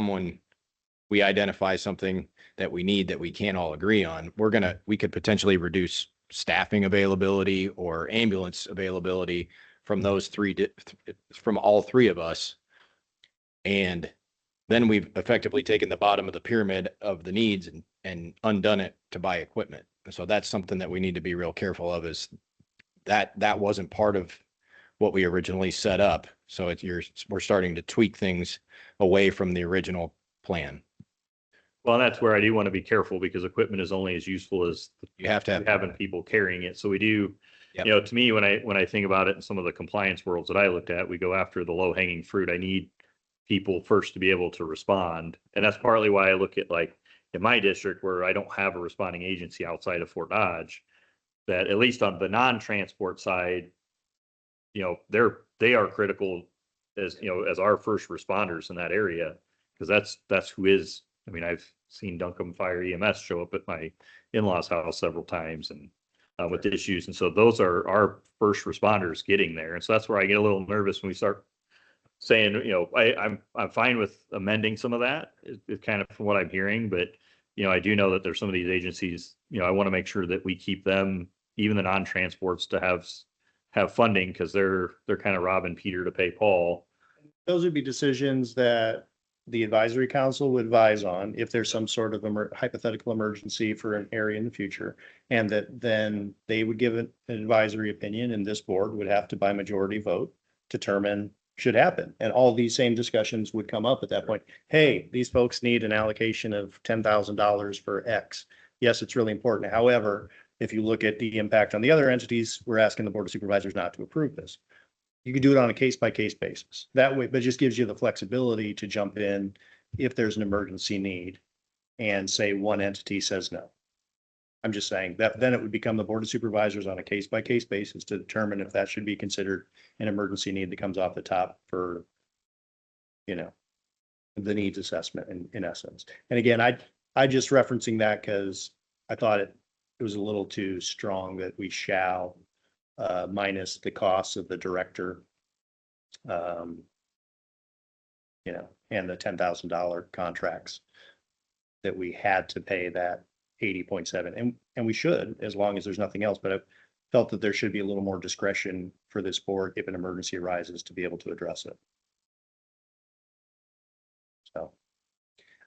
we identify something that we need that we can't all agree on, we could potentially reduce staffing availability or ambulance availability from those from all three of us. And then we've effectively taken the bottom of the pyramid of the needs and undone it to buy equipment. So that's something that we need to be real careful of, is that wasn't part of what we originally set up. So we're starting to tweak things away from the original plan. well, that's where I do want to be careful, because equipment is only as useful as You have to have having people carrying it. So we do, Yep. you know, to me, when I think about it in some of the compliance worlds that I looked at, we go after the low hanging fruit. I need people first to be able to respond. And that's partly why I look at, like, in my district where I don't have a responding agency outside of Fort Dodge, that at least on the non-transport side, you know, they are critical as, you know, as our first responders in that area. Because that's who is, I mean, I've seen Duncombe Fire EMS show up at my in-laws house several times and with issues. And so those are our first responders getting there. And so that's where I get a little nervous when we start saying, you know, I'm fine with amending some of that. It's kind of from what I'm hearing, but, you know, I do know that there's some of these agencies, you know, I want to make sure that we keep them, even the non-transports, to have funding, because they're kind of robbing Peter to pay Paul. Those would be decisions that the advisory council would advise on if there's some sort of hypothetical emergency for an area in the future. And that then they would give an advisory opinion, and this board would have to by majority vote determine should happen. And all these same discussions would come up at that point. Hey, these folks need an allocation of $10,000 for X. Yes, it's really important. However, if you look at the impact on the other entities, we're asking the Board of Supervisors not to approve this. You can do it on a case-by-case basis. That way, but it just gives you the flexibility to jump in if there's an emergency need and say one entity says no. I'm just saying that then it would become the Board of Supervisors on a case-by-case basis to determine if that should be considered an emergency need that comes off the top for, you know, the needs assessment in essence. And again, I just referencing that because I thought it was a little too strong that we shall minus the costs of the director, you know, and the $10,000 contracts that we had to pay that 80.7, and we should, as long as there's nothing else, but I felt that there should be a little more discretion for this board if an emergency arises to be able to address it. So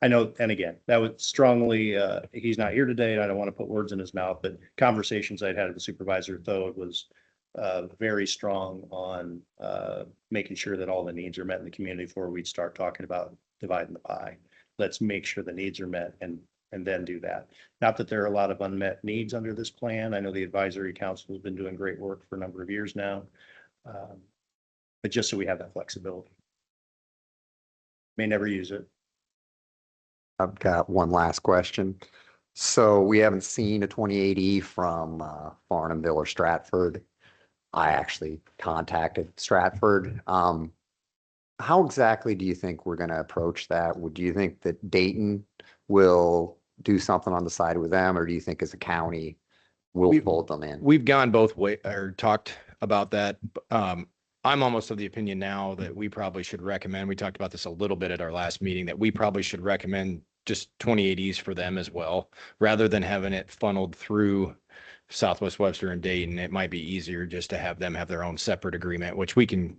I know, and again, that was strongly, he's not here today, and I don't want to put words in his mouth, but conversations I'd had with the supervisor, though, it was very strong on making sure that all the needs are met in the community before we'd start talking about dividing the pie. Let's make sure the needs are met and then do that. Not that there are a lot of unmet needs under this plan. I know the advisory council has been doing great work for a number of years now. But just so we have that flexibility. May never use it. I've got one last question. So we haven't seen a 2080 from Farnhamville or Stratford. I actually contacted Stratford. how exactly do you think we're gonna approach that? Do you think that Dayton will do something on the side with them, or do you think as a county we'll We- fold them in? We've gone both way or talked about that. I'm almost of the opinion now that we probably should recommend, we talked about this a little bit at our last meeting, that we probably should recommend just 2080s for them as well, rather than having it funneled through Southwest Webster and Dayton. It might be easier just to have them have their own separate agreement, which we can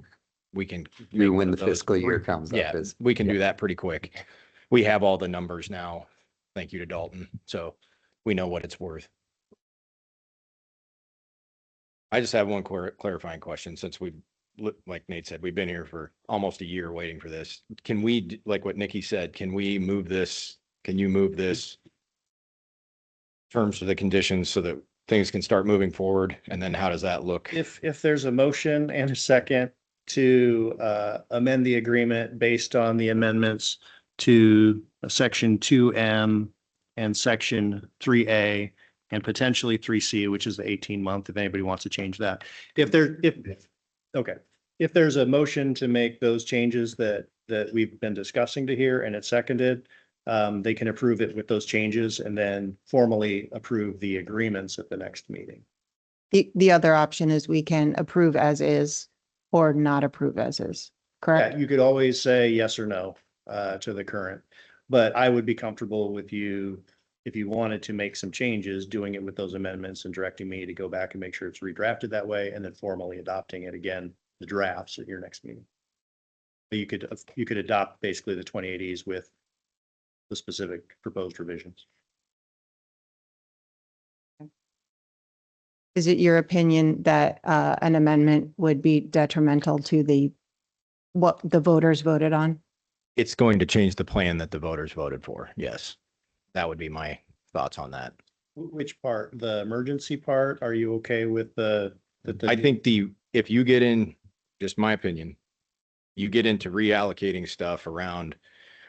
make Do one when the of those. fiscal year comes Yeah, up is. we can do that pretty quick. We have all the numbers now. Thank you to Dalton. So we know what it's worth. I just have one clarifying question, since like Nate said, we've been here for almost a year waiting for this. Can we, like what Nikki said, can we move this? Can you move this terms to the conditions so that things can start moving forward? And then how does that look? If there's a motion and a second to amend the agreement based on the amendments to section 2M and section 3A and potentially 3C, which is the 18-month, if anybody wants to change that. If there's a motion to make those changes that we've been discussing to here and it's seconded, they can approve it with those changes and then formally approve the agreements at the next meeting. The other option is we can approve as is or not approve as is, correct? Yeah, you could always say yes or no to the current, but I would be comfortable with you if you wanted to make some changes, doing it with those amendments and directing me to go back and make sure it's redrafted that way and then formally adopting it again, the drafts at your next meeting. But you could adopt basically the 2080s with the specific proposed revisions. Is it your opinion that an amendment would be detrimental to what the voters voted on? It's going to change the plan that the voters voted for. Yes. That would be my thoughts on that. Which part? The emergency part? Are you okay with I think if you get in, just my opinion, you get into reallocating stuff around,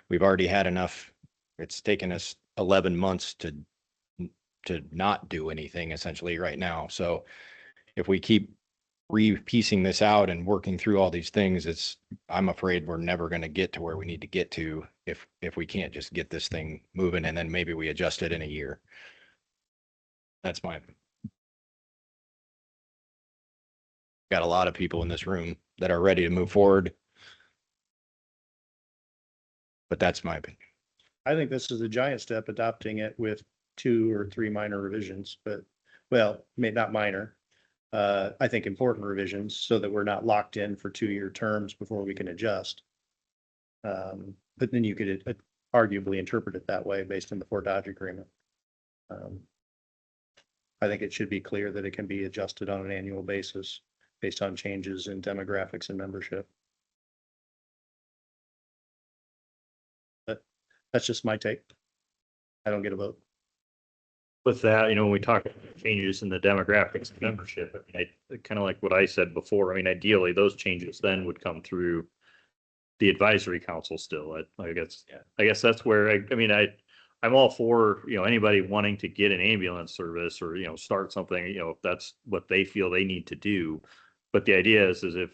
we've already had enough. It's taken us 11 months to not do anything essentially right now. So if we keep piecing this out and working through all these things, I'm afraid we're never going to get to where we need to get to if we can't just get this thing moving and then maybe we adjust it in a year. That's got a lot of people in this room that are ready to move forward. But that's my opinion. I think this is a giant step, adopting it with 2 or 3 minor revisions, but well, not minor. I think important revisions so that we're not locked in for 2-year terms before we can adjust. But then you could arguably interpret it that way based on the Fort Dodge agreement. I think it should be clear that it can be adjusted on an annual basis based on changes in demographics and membership. But that's just my take. I don't get a vote. With that, when we talk about changes in the demographics of membership, I mean, kind of like what I said before, I mean, ideally, those changes then would come through the advisory council still. I guess that's where, I'm all for, anybody wanting to get an ambulance service or, start something, if that's what they feel they need to do. But the idea is if,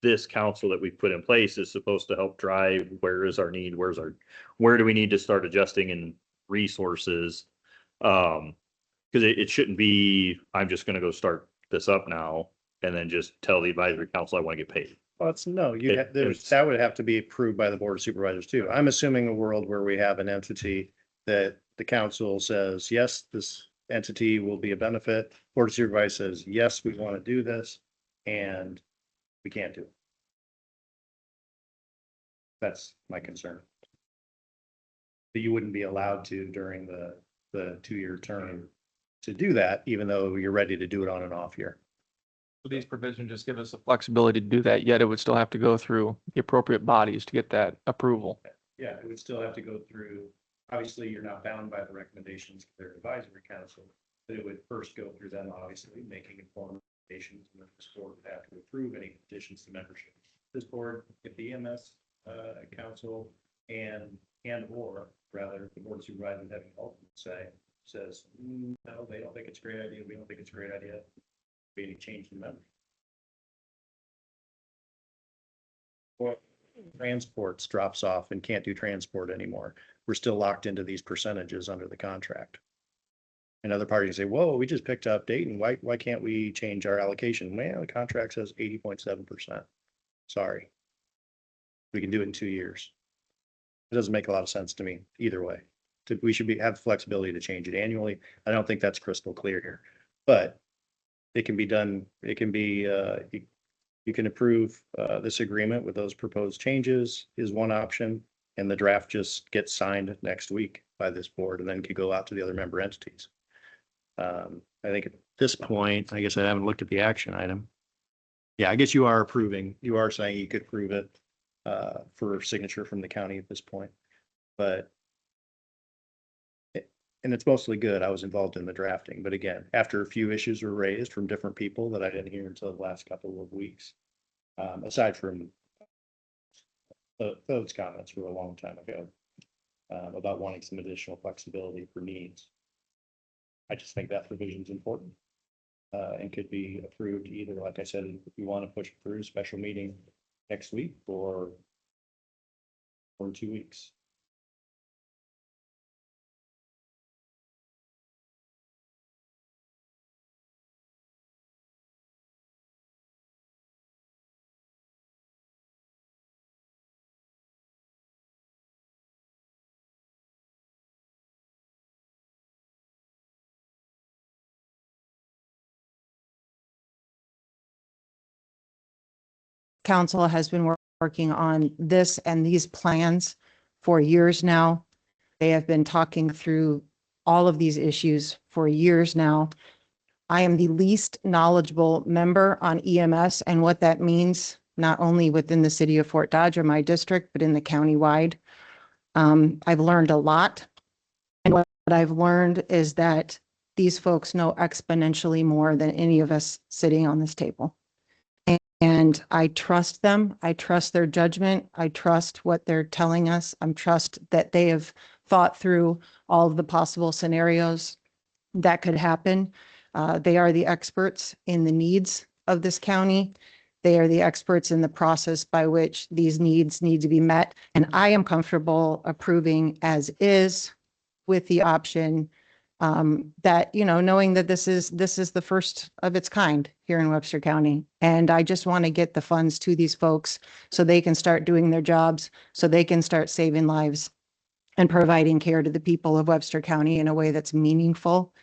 this council that we put in place is supposed to help drive, where is our need? Where do we need to start adjusting in resources? Because it shouldn't be, I'm just going to go start this up now and then just tell the advisory council I want to get paid. Well, that would have to be approved by the board of supervisors too. I'm assuming a world where we have an entity that the council says, yes, this entity will be a benefit. Board of supervisors says, yes, we want to do this, and we can't do it. That's my concern. That you wouldn't be allowed to during the 2-year term to do that, even though you're ready to do it on an off year. So these provisions just give us the flexibility to do that, yet it would still have to go through the appropriate bodies to get that approval. Yeah, it would still have to go through, obviously, you're not bound by the recommendations of their advisory council, but it would first go through them, obviously, making informed recommendations, and then this board would have to approve any petitions to membership. This board, if the EMS council or rather the board of supervisors having ultimate say, says, no, they don't think it's a great idea, we don't think it's a great idea, be any change in membership. transports drops off and can't do transport anymore, we're still locked into these percentages under the contract. And other parties say, whoa, we just picked up Dayton. Why can't we change our allocation? Well, the contract says 80.7%. Sorry. We can do it in 2 years. It doesn't make a lot of sense to me either way. We should have flexibility to change it annually. I don't think that's crystal clear here, but it can be done. It can be, you can approve this agreement with those proposed changes is one option. And the draft just gets signed next week by this board and then could go out to the other member entities. I think at this point, I guess I haven't looked at the action item. Yeah, I guess you are approving, you are saying you could approve it for signature from the county at this point, but and it's mostly good. I was involved in the drafting, but again, after a few issues were raised from different people that I didn't hear until the last couple of weeks, aside from those comments were a long time ago about wanting some additional flexibility for needs. I just think that provision is important and could be approved either, like I said, if you want to push it through special meeting next week or in 2 weeks. Council has been working on this and these plans for years now. They have been talking through all of these issues for years now. I am the least knowledgeable member on EMS and what that means, not only within the city of Fort Dodge or my district, but in the county-wide. I've learned a lot. And what I've learned is that these folks know exponentially more than any of us sitting on this table. And I trust them. I trust their judgment. I trust what they're telling us. I trust that they have thought through all of the possible scenarios that could happen. They are the experts in the needs of this county. They are the experts in the process by which these needs need to be met. And I am comfortable approving as is with the option that, you know, knowing that this is the first of its kind here in Webster County. And I just want to get the funds to these folks so they can start doing their jobs, so they can start saving lives and providing care to the people of Webster County in a way that's meaningful.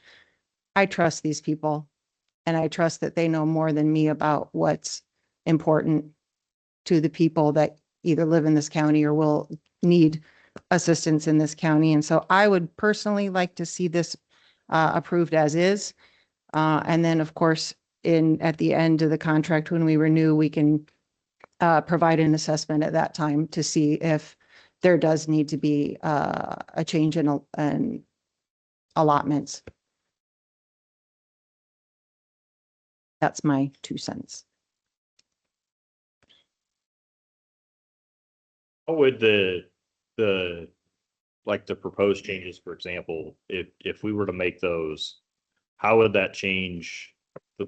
I trust these people, and I trust that they know more than me about what's important to the people that either live in this county or will need assistance in this county. And so I would personally like to see this approved as is. And then, of course, at the end of the contract, when we renew, we can provide an assessment at that time to see if there does need to be a change in allotments. That's my 2 cents. How would the like the proposed changes, for example, if we were to make those, how would that change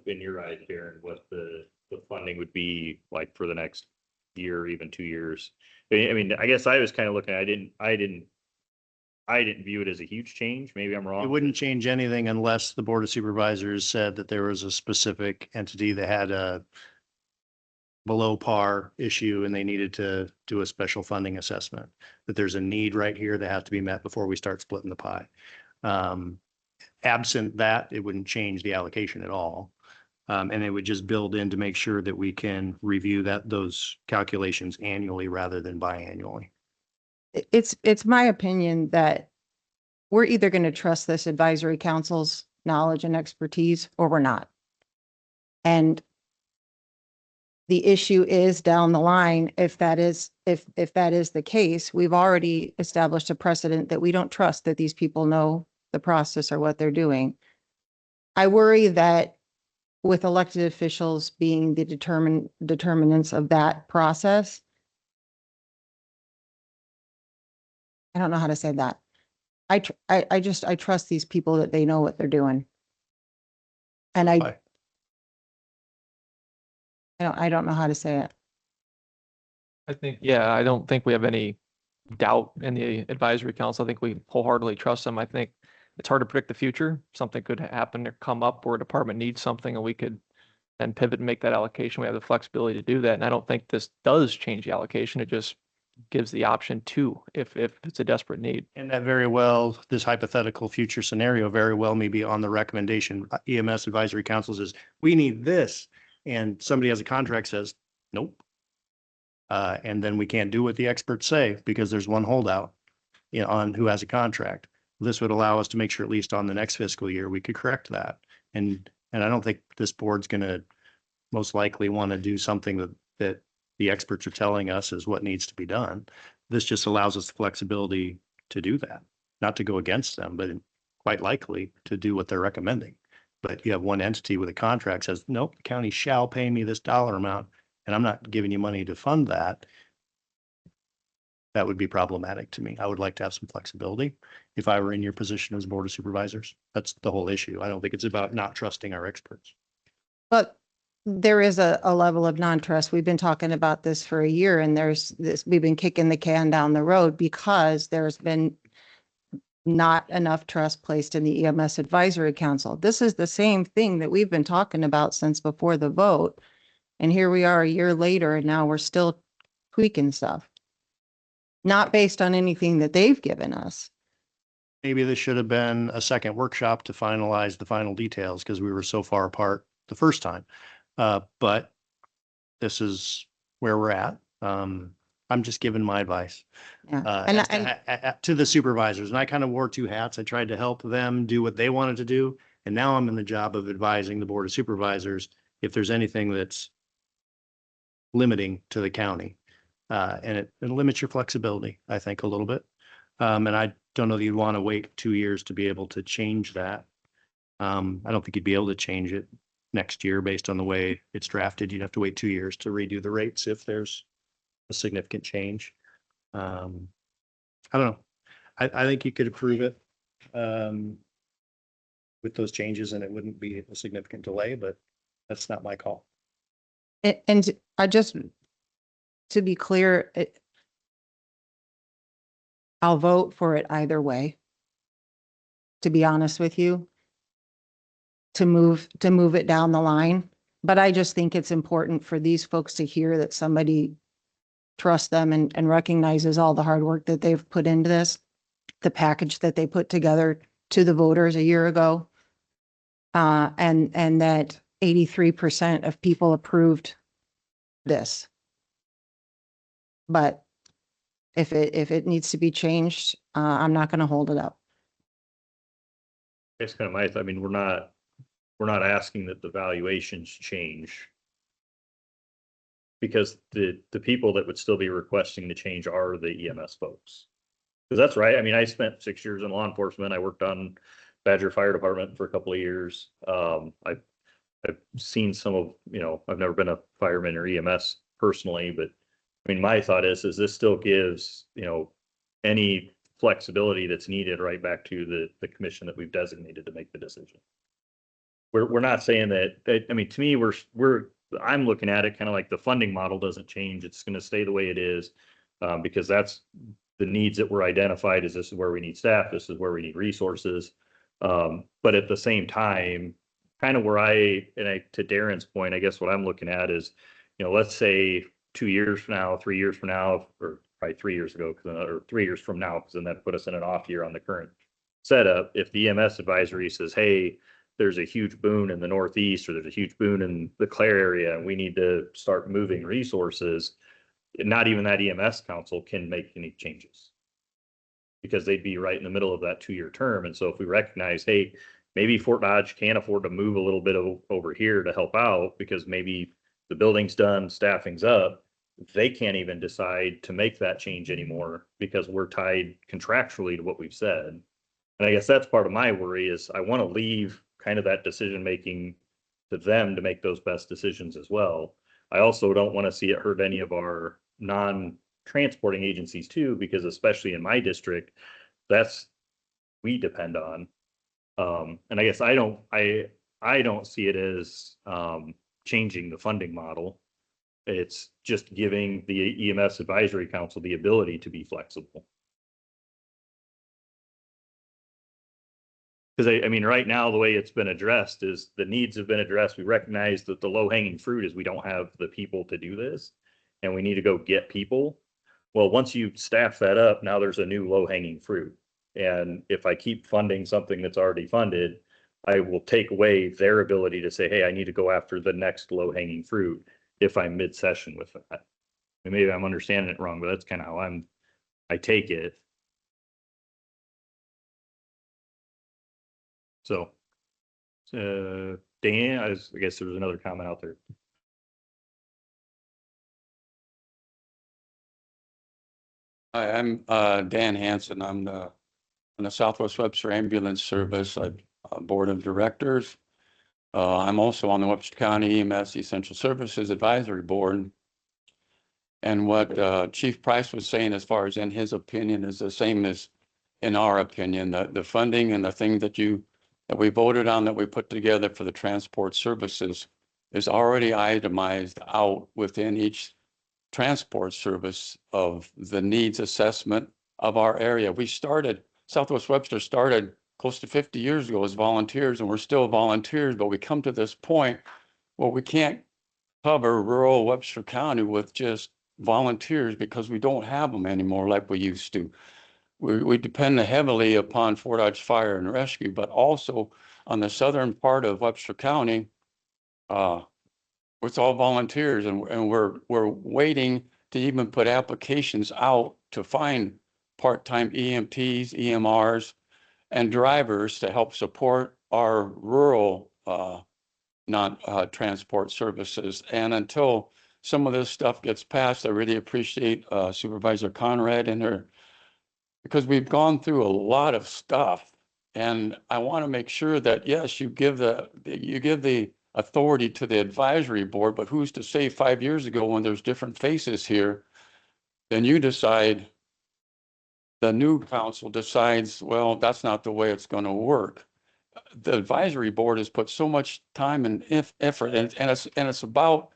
in your eyes, Karen, what the funding would be like for the next year, or even 2 years? I mean, I guess I was kind of looking, I didn't view it as a huge change. Maybe I'm wrong. It wouldn't change anything unless the Board of Supervisors said that there was a specific entity that had a below par issue and they needed to do a special funding assessment, that there's a need right here that has to be met before we start splitting the pie. Absent that, it wouldn't change the allocation at all. And it would just build in to make sure that we can review those calculations annually rather than biannually. It's my opinion that we're either going to trust this advisory council's knowledge and expertise or we're not. And the issue is down the line, if that is the case, we've already established a precedent that we don't trust that these people know the process or what they're doing. I worry that with elected officials being the determinants of that process, I don't know how to say that. I trust these people that they know what they're doing. And I don't know how to say it. I think, yeah, I don't think we have any doubt in the advisory council. I think we wholeheartedly trust them. I think it's hard to predict the future. Something could happen or come up where a department needs something and we could then pivot and make that allocation. We have the flexibility to do that. And I don't think this does change the allocation. It just gives the option to, if it's a desperate need. And that very well, this hypothetical future scenario very well may be on the recommendation. EMS Advisory Council says, we need this. And somebody has a contract says, nope. And then we can't do what the experts say because there's one holdout, you know, on who has a contract. This would allow us to make sure at least on the next fiscal year, we could correct that. And I don't think this board's going to most likely want to do something that the experts are telling us is what needs to be done. This just allows us the flexibility to do that, not to go against them, but quite likely to do what they're recommending. But you have one entity with a contract says, nope, the county shall pay me this dollar amount, and I'm not giving you money to fund that. That would be problematic to me. I would like to have some flexibility if I were in your position as Board of Supervisors. That's the whole issue. I don't think it's about not trusting our experts. But there is a level of non-trust. We've been talking about this for a year and we've been kicking the can down the road because there's been not enough trust placed in the EMS Advisory Council. This is the same thing that we've been talking about since before the vote. And here we are a year later and now we're still tweaking stuff. Not based on anything that they've given us. Maybe this should have been a second workshop to finalize the final details because we were so far apart the first time. But this is where we're at. I'm just giving my advice to the supervisors. And I kind of wore two hats. I tried to help them do what they wanted to do. And now I'm in the job of advising the Board of Supervisors if there's anything that's limiting to the county. And it limits your flexibility, I think, a little bit. And I don't know that you'd want to wait 2 years to be able to change that. I don't think you'd be able to change it next year based on the way it's drafted. You'd have to wait 2 years to redo the rates if there's a significant change. I don't know. I think you could approve it with those changes and it wouldn't be a significant delay, but that's not my call. And I just, to be clear, I'll vote for it either way. To be honest with you, to move it down the line. But I just think it's important for these folks to hear that somebody trusts them and recognizes all the hard work that they've put into this, the package that they put together to the voters a year ago. And that 83% of people approved this. But if it needs to be changed, I'm not going to hold it up. It's kind of my, I mean, we're not asking that the valuations change. Because the people that would still be requesting the change are the EMS folks. Because that's right. I mean, I spent 6 years in law enforcement. I worked on Badger Fire Department for a couple of years. I've seen some of, I've never been a fireman or EMS personally, but I mean, my thought is this still gives, any flexibility that's needed right back to the commission that we've designated to make the decision. We're not saying that, I mean, to me, I'm looking at it kind of like the funding model doesn't change. It's going to stay the way it is because that's the needs that were identified as this is where we need staff. This is where we need resources. But at the same time, kind of where to Darren's point, I guess what I'm looking at is, let's say 2 years from now, 3 years from now, or probably 3 years ago, or 3 years from now, because then that put us in an off year on the current setup. If the EMS advisory says, hey, there's a huge boon in the Northeast, or there's a huge boon in the Clare area, and we need to start moving resources, not even that EMS council can make any changes because they'd be right in the middle of that 2-year term. And so if we recognize, hey, maybe Fort Dodge can't afford to move a little bit over here to help out because maybe the building's done, staffing's up, they can't even decide to make that change anymore because we're tied contractually to what we've said. And I guess that's part of my worry is I want to leave kind of that decision making to them to make those best decisions as well. I also don't want to see it hurt any of our non-transporting agencies too, because especially in my district, we depend on. And I guess I don't see it as changing the funding model. It's just giving the EMS Advisory Council the ability to be flexible. Because I mean, right now, the way it's been addressed is the needs have been addressed. We recognize that the low hanging fruit is we don't have the people to do this and we need to go get people. Well, once you staff that up, now there's a new low hanging fruit. And if I keep funding something that's already funded, I will take away their ability to say, hey, I need to go after the next low hanging fruit if I'm mid session with that. And maybe I'm understanding it wrong, but that's kind of how I take it. So, Dan, I guess there was another comment out there. Hi, I'm Dan Hansen. I'm on the Southwest Webster Ambulance Service Board of Directors. I'm also on the Webster County EMS Essential Services Advisory Board. And what Chief Price was saying, as far as in his opinion, is the same as in our opinion. The funding and the thing that we voted on, that we put together for the transport services, is already itemized out within each transport service of the needs assessment of our area. Southwest Webster started close to 50 years ago as volunteers, and we're still volunteers, but we come to this point where we can't cover rural Webster County with just volunteers because we don't have them anymore like we used to. We depend heavily upon Fort Dodge Fire and Rescue, but also on the southern part of Webster County, it's all volunteers, and we're waiting to even put applications out to find part-time EMTs, EMRs, and drivers to help support our rural transport services. And until some of this stuff gets passed, I really appreciate Supervisor Conrad and her, because we've gone through a lot of stuff, and I want to make sure that, yes, you give the authority to the advisory board, but who's to say 5 years ago, when there's different faces here, then you decide, the new council decides, well, that's not the way it's going to work. The advisory board has put so much time and effort, and it's about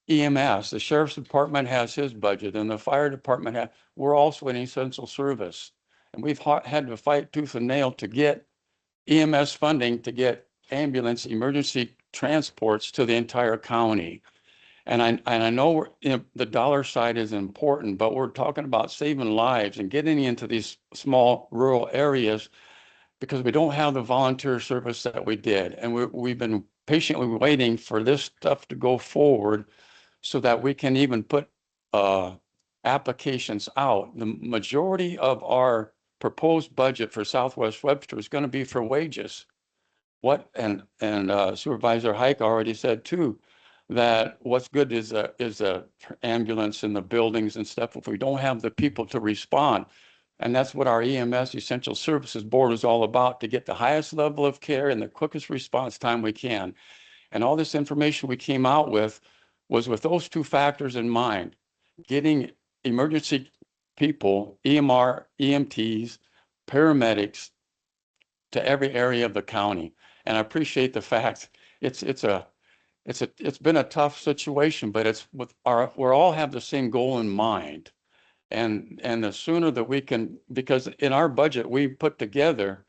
EMS. The sheriff's department has his budget, and the fire department we're also an essential service, and we've had to fight tooth and nail to get EMS funding, to get ambulance emergency transports to the entire county. And I know the dollar side is important, but we're talking about saving lives and getting into these small rural areas, because we don't have the volunteer service that we did. And we've been patiently waiting for this stuff to go forward so that we can even put applications out. The majority of our proposed budget for Southwest Webster is going to be for wages. And Supervisor Hike already said too, that what's good is a ambulance in the buildings and stuff if we don't have the people to respond. And that's what our EMS Essential Services Board is all about, to get the highest level of care and the quickest response time we can. And all this information we came out with was with those two factors in mind: getting emergency people, EMR, EMTs, paramedics to every area of the county. And I appreciate the fact it's been a tough situation, but we all have the same goal in mind. And the sooner that we can, because in our budget, we put together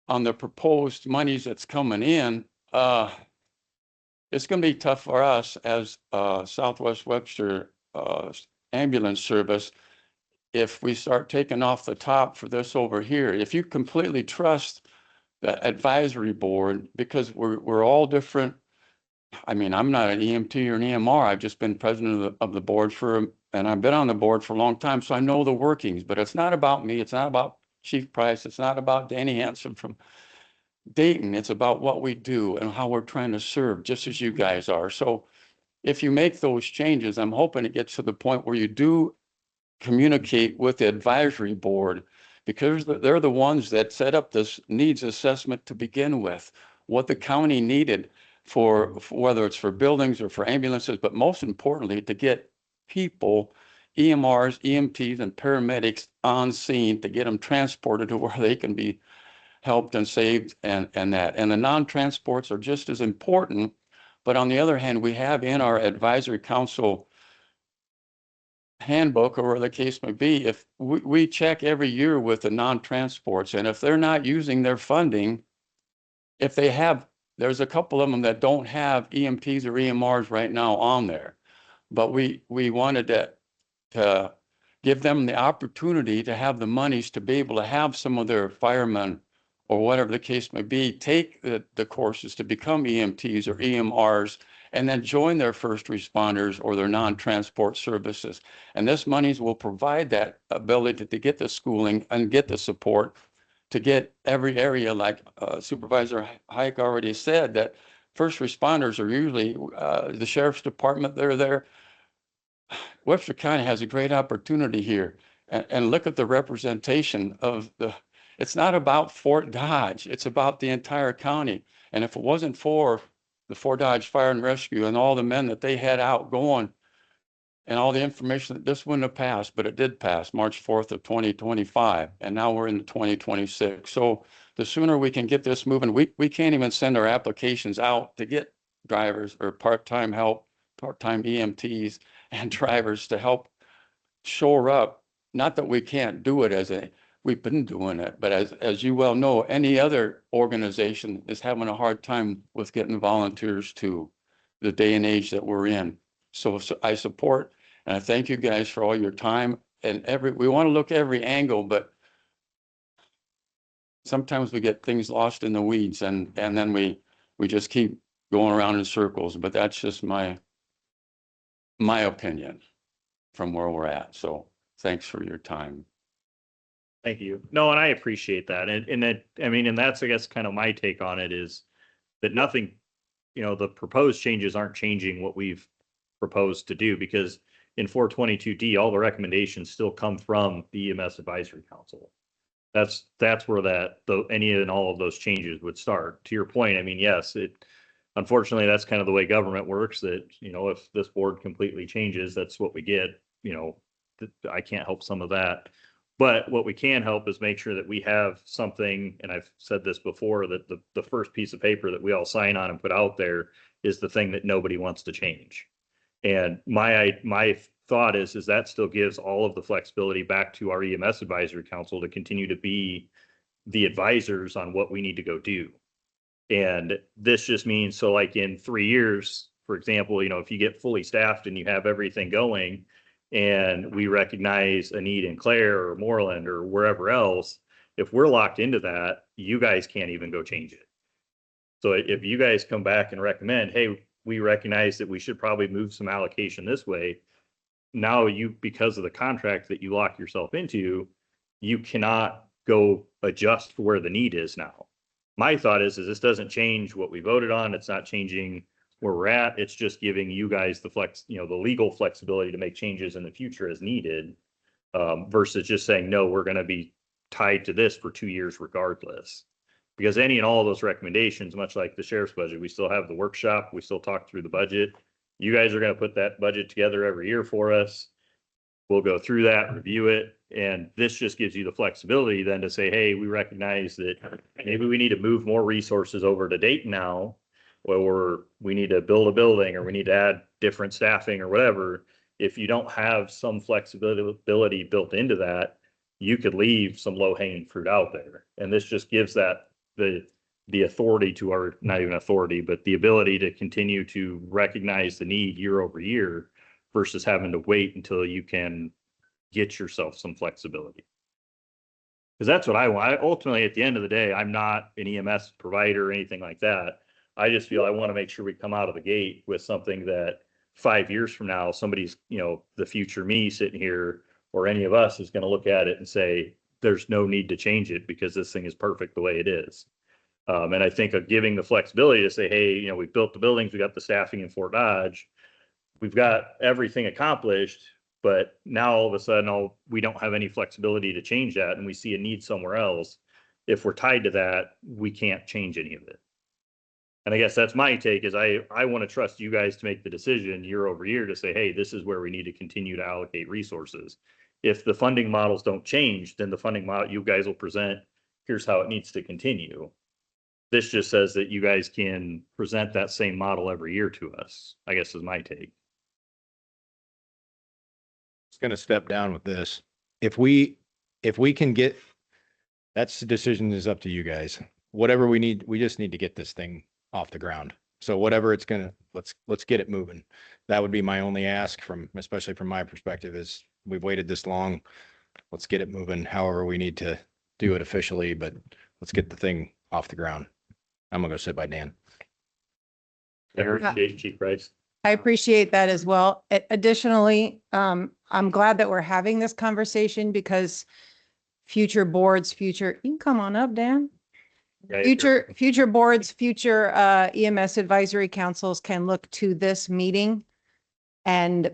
on the proposed monies that's coming in, it's going to be tough for us as Southwest Webster ambulance service if we start taking off the top for this over here. If you completely trust the advisory board, because we're all different. I mean, I'm not an EMT or an EMR. I've just been president of the board and I've been on the board for a long time, so I know the workings. But it's not about me. It's not about Chief Price. It's not about Danny Hansen from Dayton. It's about what we do and how we're trying to serve, just as you guys are. So if you make those changes, I'm hoping it gets to the point where you do communicate with the advisory board, because they're the ones that set up this needs assessment to begin with, what the county needed for whether it's for buildings or for ambulances, but most importantly, to get people, EMRs, EMTs, and paramedics on scene, to get them transported to where they can be helped and saved, and that. And the non-transports are just as important. But on the other hand, we have in our advisory council handbook or where the case may be, if we check every year with the non-transports, and if they're not using their funding, if they have, there's a couple of them that don't have EMTs or EMRs right now on there. But we wanted to give them the opportunity to have the monies to be able to have some of their firemen or whatever the case may be, take the courses to become EMTs or EMRs, and then join their first responders or their non-transport services. And this monies will provide that ability to get the schooling and get the support to get every area, like Supervisor Hike already said, that first responders are usually the sheriff's department, they're there. Webster County has a great opportunity here. And look at the representation of it's not about Fort Dodge, it's about the entire county. And if it wasn't for the Fort Dodge Fire and Rescue and all the men that they had out going and all the information, this wouldn't have passed, but it did pass March 4th of 2025. And now we're in 2026. So the sooner we can get this moving, we can't even send our applications out to get drivers or part-time help, part-time EMTs and drivers to help shore up. Not that we can't do it we've been doing it, but as you well know, any other organization is having a hard time with getting volunteers to the day and age that we're in. So I support and I thank you guys for all your time, and we want to look every angle, but sometimes we get things lost in the weeds and then we just keep going around in circles, but that's just my opinion from where we're at. So thanks for your time. Thank you. No, and I appreciate that. And that, I mean, and that's, I guess, kind of my take on it is that nothing, the proposed changes aren't changing what we've proposed to do, because in 422D, all the recommendations still come from the EMS Advisory Council. That's where any and all of those changes would start. To your point, I mean, yes, unfortunately, that's kind of the way government works, that, if this board completely changes, that's what we get. I can't help some of that. But what we can help is make sure that we have something, and I've said this before, that the first piece of paper that we all sign on and put out there is the thing that nobody wants to change. And my thought is that still gives all of the flexibility back to our EMS Advisory Council to continue to be the advisors on what we need to go do. And this just means, so like in 3 years, for example, if you get fully staffed and you have everything going, and we recognize a need in Clare or Moreland or wherever else, if we're locked into that, you guys can't even go change it. So if you guys come back and recommend, hey, we recognize that we should probably move some allocation this way, now because of the contract that you lock yourself into, you cannot go adjust for where the need is now. My thought is this doesn't change what we voted on. It's not changing where we're at. It's just giving you guys the the legal flexibility to make changes in the future as needed, versus just saying, no, we're going to be tied to this for 2 years regardless. Because any and all of those recommendations, much like the sheriff's budget, we still have the workshop, we still talk through the budget. You guys are going to put that budget together every year for us. We'll go through that, review it. And this just gives you the flexibility then to say, hey, we recognize that maybe we need to move more resources over to Dayton now, or we need to build a building, or we need to add different staffing or whatever. If you don't have some flexibility built into that, you could leave some low hanging fruit out there. And this just gives that the authority to our, not even authority, but the ability to continue to recognize the need year over year versus having to wait until you can get yourself some flexibility. Because that's what I want. Ultimately, at the end of the day, I'm not an EMS provider or anything like that. I just feel I want to make sure we come out of the gate with something that 5 years from now, somebody's, the future me sitting here or any of us is going to look at it and say, there's no need to change it because this thing is perfect the way it is. And I think of giving the flexibility to say, hey, we built the buildings, we got the staffing in Fort Dodge, we've got everything accomplished, but now all of a sudden, we don't have any flexibility to change that, and we see a need somewhere else. If we're tied to that, we can't change any of it. And I guess that's my take, is I want to trust you guys to make the decision year over year to say, hey, this is where we need to continue to allocate resources. If the funding models don't change, then the funding model you guys will present, here's how it needs to continue. This just says that you guys can present that same model every year to us, I guess is my take. was gonna step down with this. If we can get, that's the decision is up to you guys. Whatever we need, we just need to get this thing off the ground. So whatever it's gonna, let's get it moving. That would be my only ask from, especially from my perspective, is we've waited this long. Let's get it moving however we need to do it officially, but let's get the thing off the ground. I'm gonna go sit by Dan. I appreciate Chief Price. I appreciate that as well. Additionally, I'm glad that we're having this conversation because future boards, you can come on up, Dan. Yeah, if you're- Future boards, future EMS advisory councils can look to this meeting and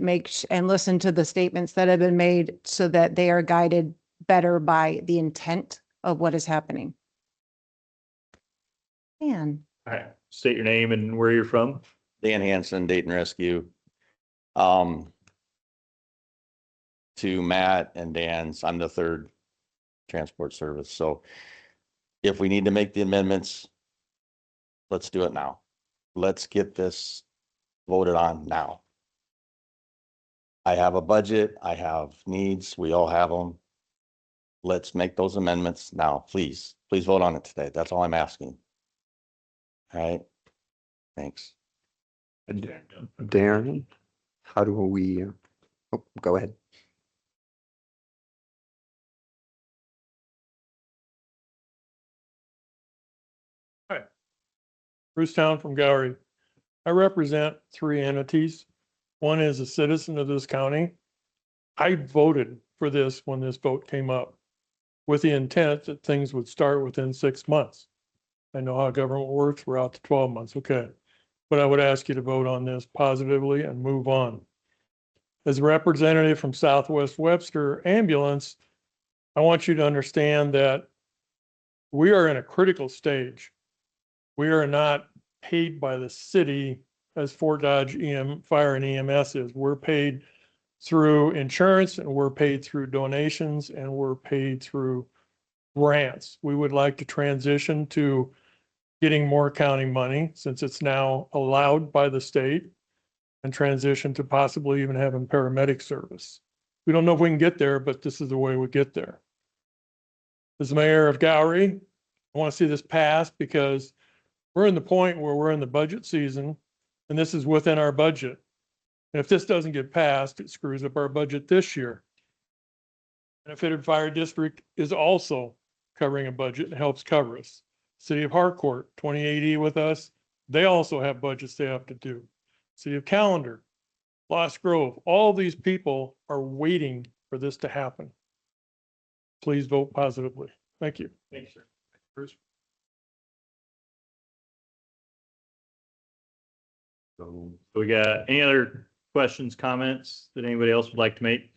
and listen to the statements that have been made so that they are guided better by the intent of what is happening. Dan. All right, state your name and where you're from. Dan Hansen, Dayton Rescue. To Matt and Dan's, I'm the third transport service. So if we need to make the amendments, let's do it now. Let's get this voted on now. I have a budget. I have needs. We all have them. Let's make those amendments now, please. Please vote on it today. That's all I'm asking. All right. Thanks. Darren, how do we, oh, go ahead. Bruce Town from Gowrie. I represent 3 entities. One is a citizen of this county. I voted for this when this vote came up with the intent that things would start within 6 months. I know how government works. We're out to 12 months. Okay. But I would ask you to vote on this positively and move on. As a representative from Southwest Webster Ambulance, I want you to understand that we are in a critical stage. We are not paid by the city as Fort Dodge Fire and EMS is. We're paid through insurance and we're paid through donations and we're paid through grants. We would like to transition to getting more county money since it's now allowed by the state and transition to possibly even having paramedic service. We don't know if we can get there, but this is the way we get there. As mayor of Gowrie, I want to see this passed because we're in the point where we're in the budget season and this is within our budget. And if this doesn't get passed, it screws up our budget this year. Benefited Fire District is also covering a budget and helps cover us. City of Harcourt, 2080 with us, they also have budgets they have to do. City of Callender, Lost Grove, all these people are waiting for this to happen. Please vote positively. Thank you. Thanks, sir. Bruce. So we got any other questions, comments that anybody else would like to make?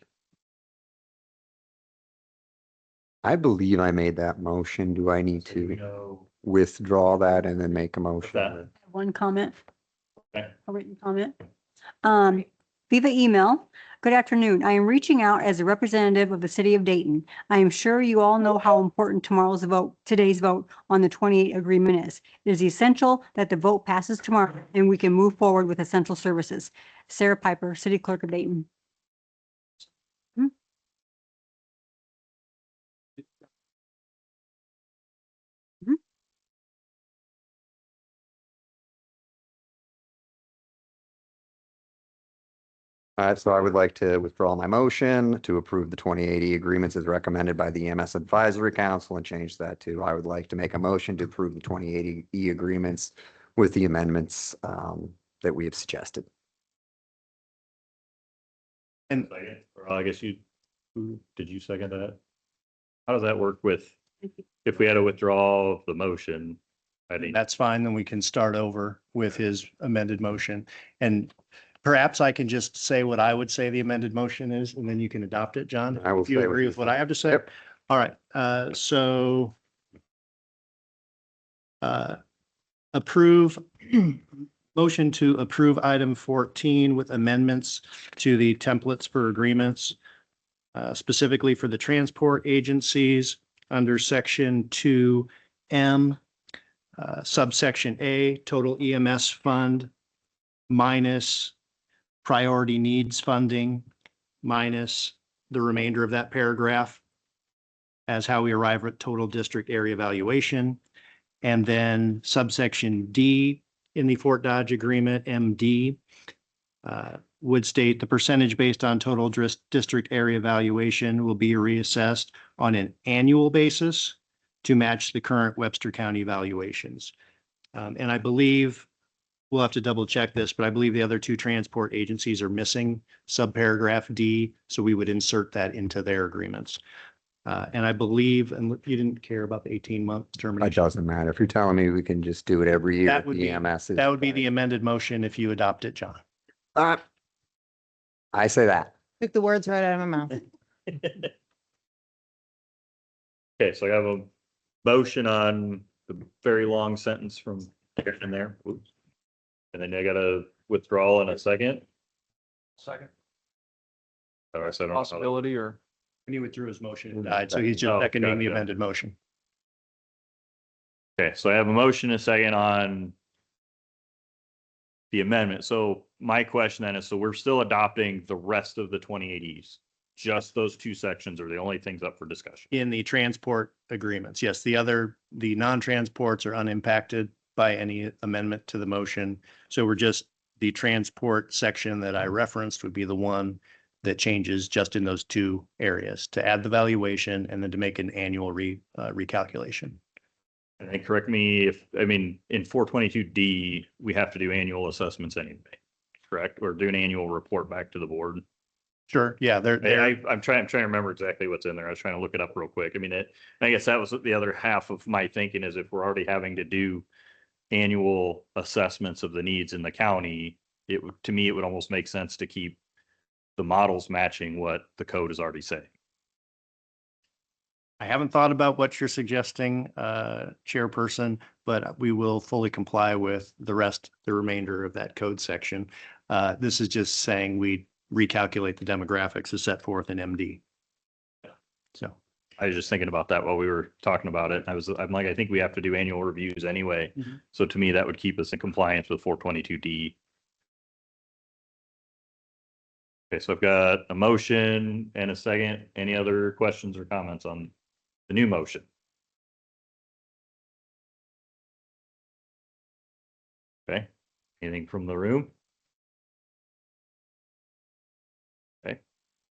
I believe I made that motion. Do I need to withdraw that and then make a motion? That. One comment, Okay. a written comment. Via email. Good afternoon. I am reaching out as a representative of the city of Dayton. I am sure you all know how important today's vote on the 28 agreement is. It is essential that the vote passes tomorrow and we can move forward with essential services. Sarah Piper, City Clerk of Dayton. So I would like to withdraw my motion to approve the 2080 agreements as recommended by the EMS Advisory Council and change that to, I would like to make a motion to approve the 2080 agreements with the amendments that we have suggested. And Or I guess did you second that? How does that work with, if we had a withdrawal of the motion? I think that's fine. Then we can start over with his amended motion. And perhaps I can just say what I would say the amended motion is, and then you can adopt it, John. I will If you say agree what with what I have to say. Yep. All right. So approve, motion to approve item 14 with amendments to the templates for agreements, specifically for the transport agencies under section 2M, subsection A, total EMS fund minus priority needs funding minus the remainder of that paragraph as how we arrive at total district area evaluation. And then subsection D in the Fort Dodge agreement, MD, would state the percentage based on total district area evaluation will be reassessed on an annual basis to match the current Webster County evaluations. And I believe, we'll have to double check this, but I believe the other two transport agencies are missing subparagraph D, so we would insert that into their agreements. And I believe, and you didn't care about the 18-month It termination. doesn't matter. If you're telling me we can just do it every year, That would the be, EMS is. that would be the amended motion if you adopt it, John. I say that. Took the words right out of my mouth. Okay, so I have a motion on the very long sentence from in there. Oops. And then I got a withdrawal in a second. Second. Oh, I said, I don't know how that- Possibility or? And he withdrew his motion and died, so he's just Oh, seconding the gotcha. amended motion. Okay, so I have a motion, a second on the amendment. So my question then is, so we're still adopting the rest of the 2080s? Just those two sections are the only things up for discussion? In the transport agreements, yes, the non-transports are unimpacted by any amendment to the motion. So we're just, the transport section that I referenced would be the one that changes just in those two areas to add the valuation and then to make an annual recalculation. And then correct me if, I mean, in 422D, we have to do annual assessments anyway, correct? Or do an annual report back to the board? Sure, yeah, I'm trying to remember exactly what's in there. I was trying to look it up real quick. I mean, I guess that was the other half of my thinking is if we're already having to do annual assessments of the needs in the county, it would, to me, it would almost make sense to keep the models matching what the code is already saying. I haven't thought about what you're suggesting, Chairperson, but we will fully comply with the remainder of that code section. This is just saying we recalculate the demographics as set forth in MD. So I was just thinking about that while we were talking about it. I'm like, I think we have to do annual reviews anyway. Mhm. So to me, that would keep us in compliance with 422D. Okay, so I've got a motion and a second. Any other questions or comments on the new motion? Okay, anything from the room? Okay,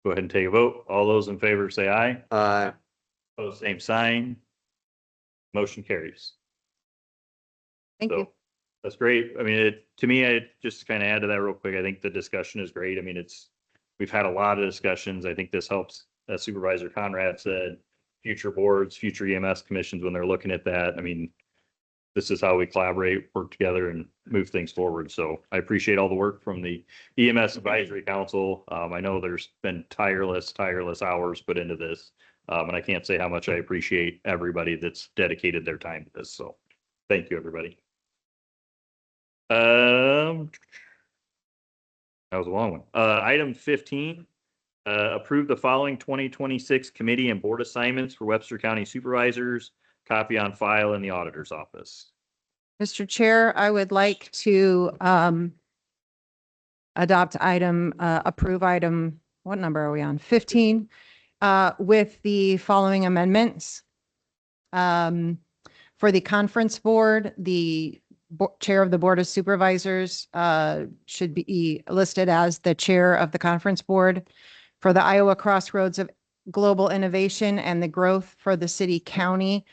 go ahead and take a vote. All those in favor say aye. Opposed, same sign. Motion carries. Thank you. So that's great. I mean, to me, I just kind of add to that real quick. I think the discussion is great. I mean, we've had a lot of discussions. I think this helps, as Supervisor Conrad said, future boards, future EMS commissions, when they're looking at that. I mean, this is how we collaborate, work together and move things forward. So I appreciate all the work from the EMS Advisory Council. I know there's been tireless hours put into this. And I can't say how much I appreciate everybody that's dedicated their time to this. So thank you, everybody. That was a long one. Item 15, approve the following 2026 committee and board assignments for Webster County Supervisors. Copy on file in the auditor's office. Mr. Chair, I would like to approve item, what number are we on? 15, with the following amendments. For the conference board, the chair of the Board of Supervisors should be listed as the chair of the conference board. For the Iowa Crossroads of Global Innovation and the Growth for the City County,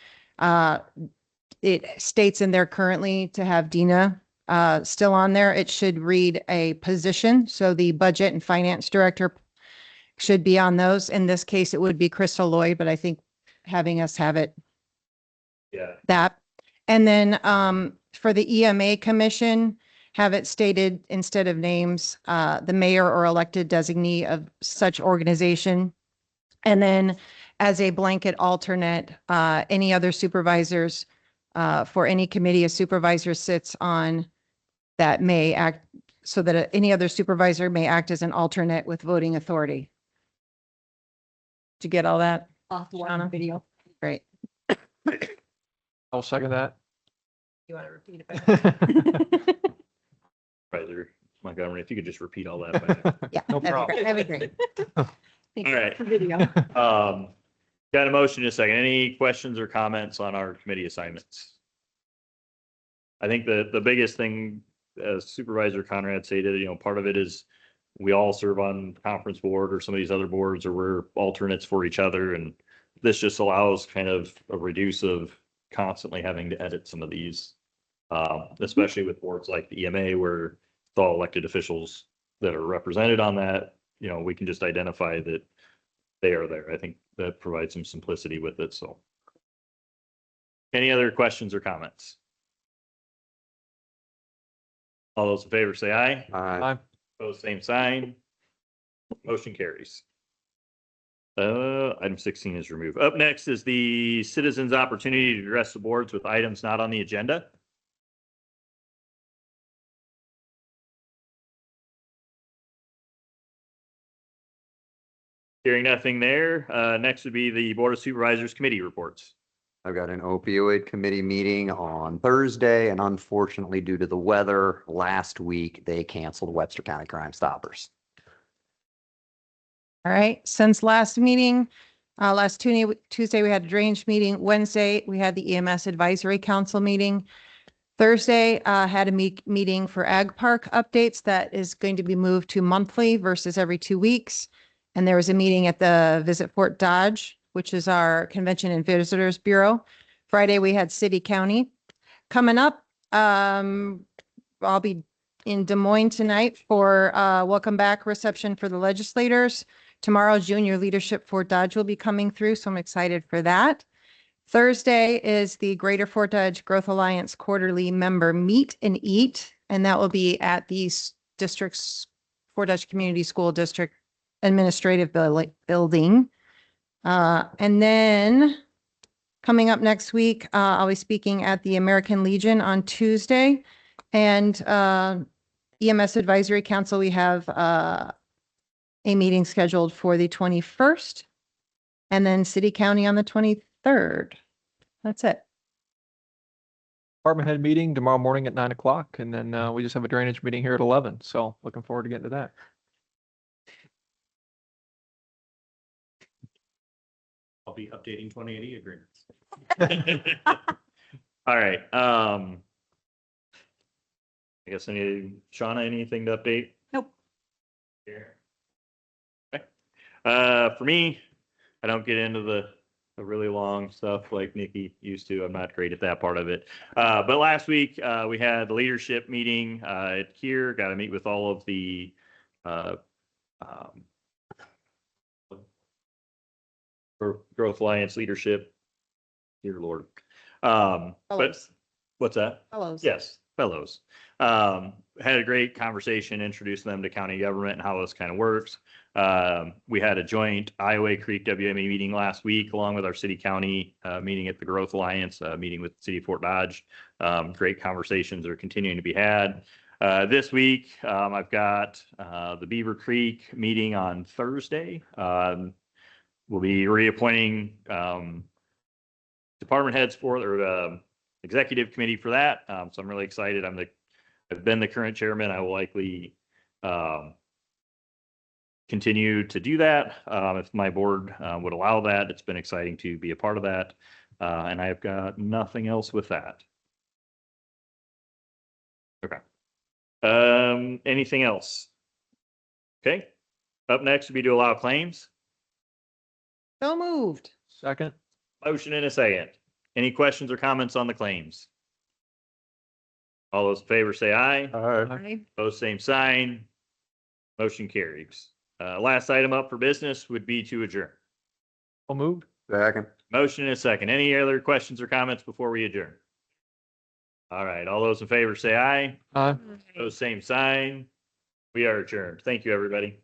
it states in there currently to have Dina still on there. It should read a position. So the budget and finance director should be on those. In this case, it would be Crystal Lloyd, but I think having us have it. Yeah. That. And then for the EMA commission, have it stated instead of names, the mayor or elected designee of such organization. And then as a blanket alternate, any other supervisors for any committee a supervisor sits on that may act so that any other supervisor may act as an alternate with voting authority. Did you get all that? Off Shauna? video. Great. I'll second that. You want to repeat it? Supervisor Montgomery, if you could just repeat all that back. Yeah. No that'd be problem. great. That'd be great. All right. Video. Got a motion in a second. Any questions or comments on our committee assignments? I think the biggest thing, as Supervisor Conrad stated, part of it is we all serve on conference board or some of these other boards, or we're alternates for each other. And this just allows kind of a reduce of constantly having to edit some of these, especially with boards like the EMA, where it's all elected officials that are represented on that. We can just identify that they are there. I think that provides some simplicity with it. So any other questions or comments? All those in favor say aye. Aye. Opposed, same sign. Motion carries. Item 16 is removed. Up next is the citizens' opportunity to address the boards with items not on the agenda. Hearing nothing there, next would be the Board of Supervisors committee reports. I've got an opioid committee meeting on Thursday, and unfortunately, due to the weather, last week, they canceled Webster County Crime Stoppers. All right. Since last meeting, last Tuesday, we had a drainage meeting. Wednesday, we had the EMS Advisory Council meeting. Thursday, had a meeting for Ag Park updates that is going to be moved to monthly versus every 2 weeks. And there was a meeting at the Visit Fort Dodge, which is our Convention and Visitors Bureau. Friday, we had City County. Coming up, I'll be in Des Moines tonight for welcome back reception for the legislators. Tomorrow, Junior Leadership Fort Dodge will be coming through, so I'm excited for that. Thursday is the Greater Fort Dodge Growth Alliance quarterly member meet and eat, and that will be at the district's Fort Dodge Community School District Administrative Building. And then coming up next week, I'll be speaking at the American Legion on Tuesday. And EMS Advisory Council, we have a meeting scheduled for the 21st. And then City County on the 23rd. That's it. Department head meeting tomorrow morning at 9 o'clock, and then we just have a drainage meeting here at 11. So looking forward to getting to that. I'll be updating 2080 agreements. All right. I guess Shauna, anything to update? Nope. Here. Okay. For me, I don't get into the really long stuff like Nikki used to. I'm not great at that part of it. But last week we had the leadership meeting here. Got to meet with all of the Growth Alliance leadership. Dear Lord. But Fellows. what's that? Fellows. Yes, fellows. Had a great conversation, introducing them to county government and how this kind of works. We had a joint Iowa Creek WMA meeting last week, along with our city county meeting at the Growth Alliance, meeting with the city of Fort Dodge. Great conversations are continuing to be had. This week, I've got the Beaver Creek meeting on Thursday. We'll be reappointing department heads for or executive committee for that. So I'm really excited. I've been the current chairman. I will likely continue to do that if my board would allow that. It's been exciting to be a part of that. And I've got nothing else with that. Okay. Anything else? Okay. Up next would be to allow claims. So moved. Second. Motion in a second. Any questions or comments on the claims? All those in favor say aye. Aye. Opposed, same sign. Motion carries. Last item up for business would be to adjourn. So moved. Second. Motion in a second. Any other questions or comments before we adjourn? All right. All those in favor say aye. Aye. Opposed, same sign. We are adjourned. Thank you, everybody.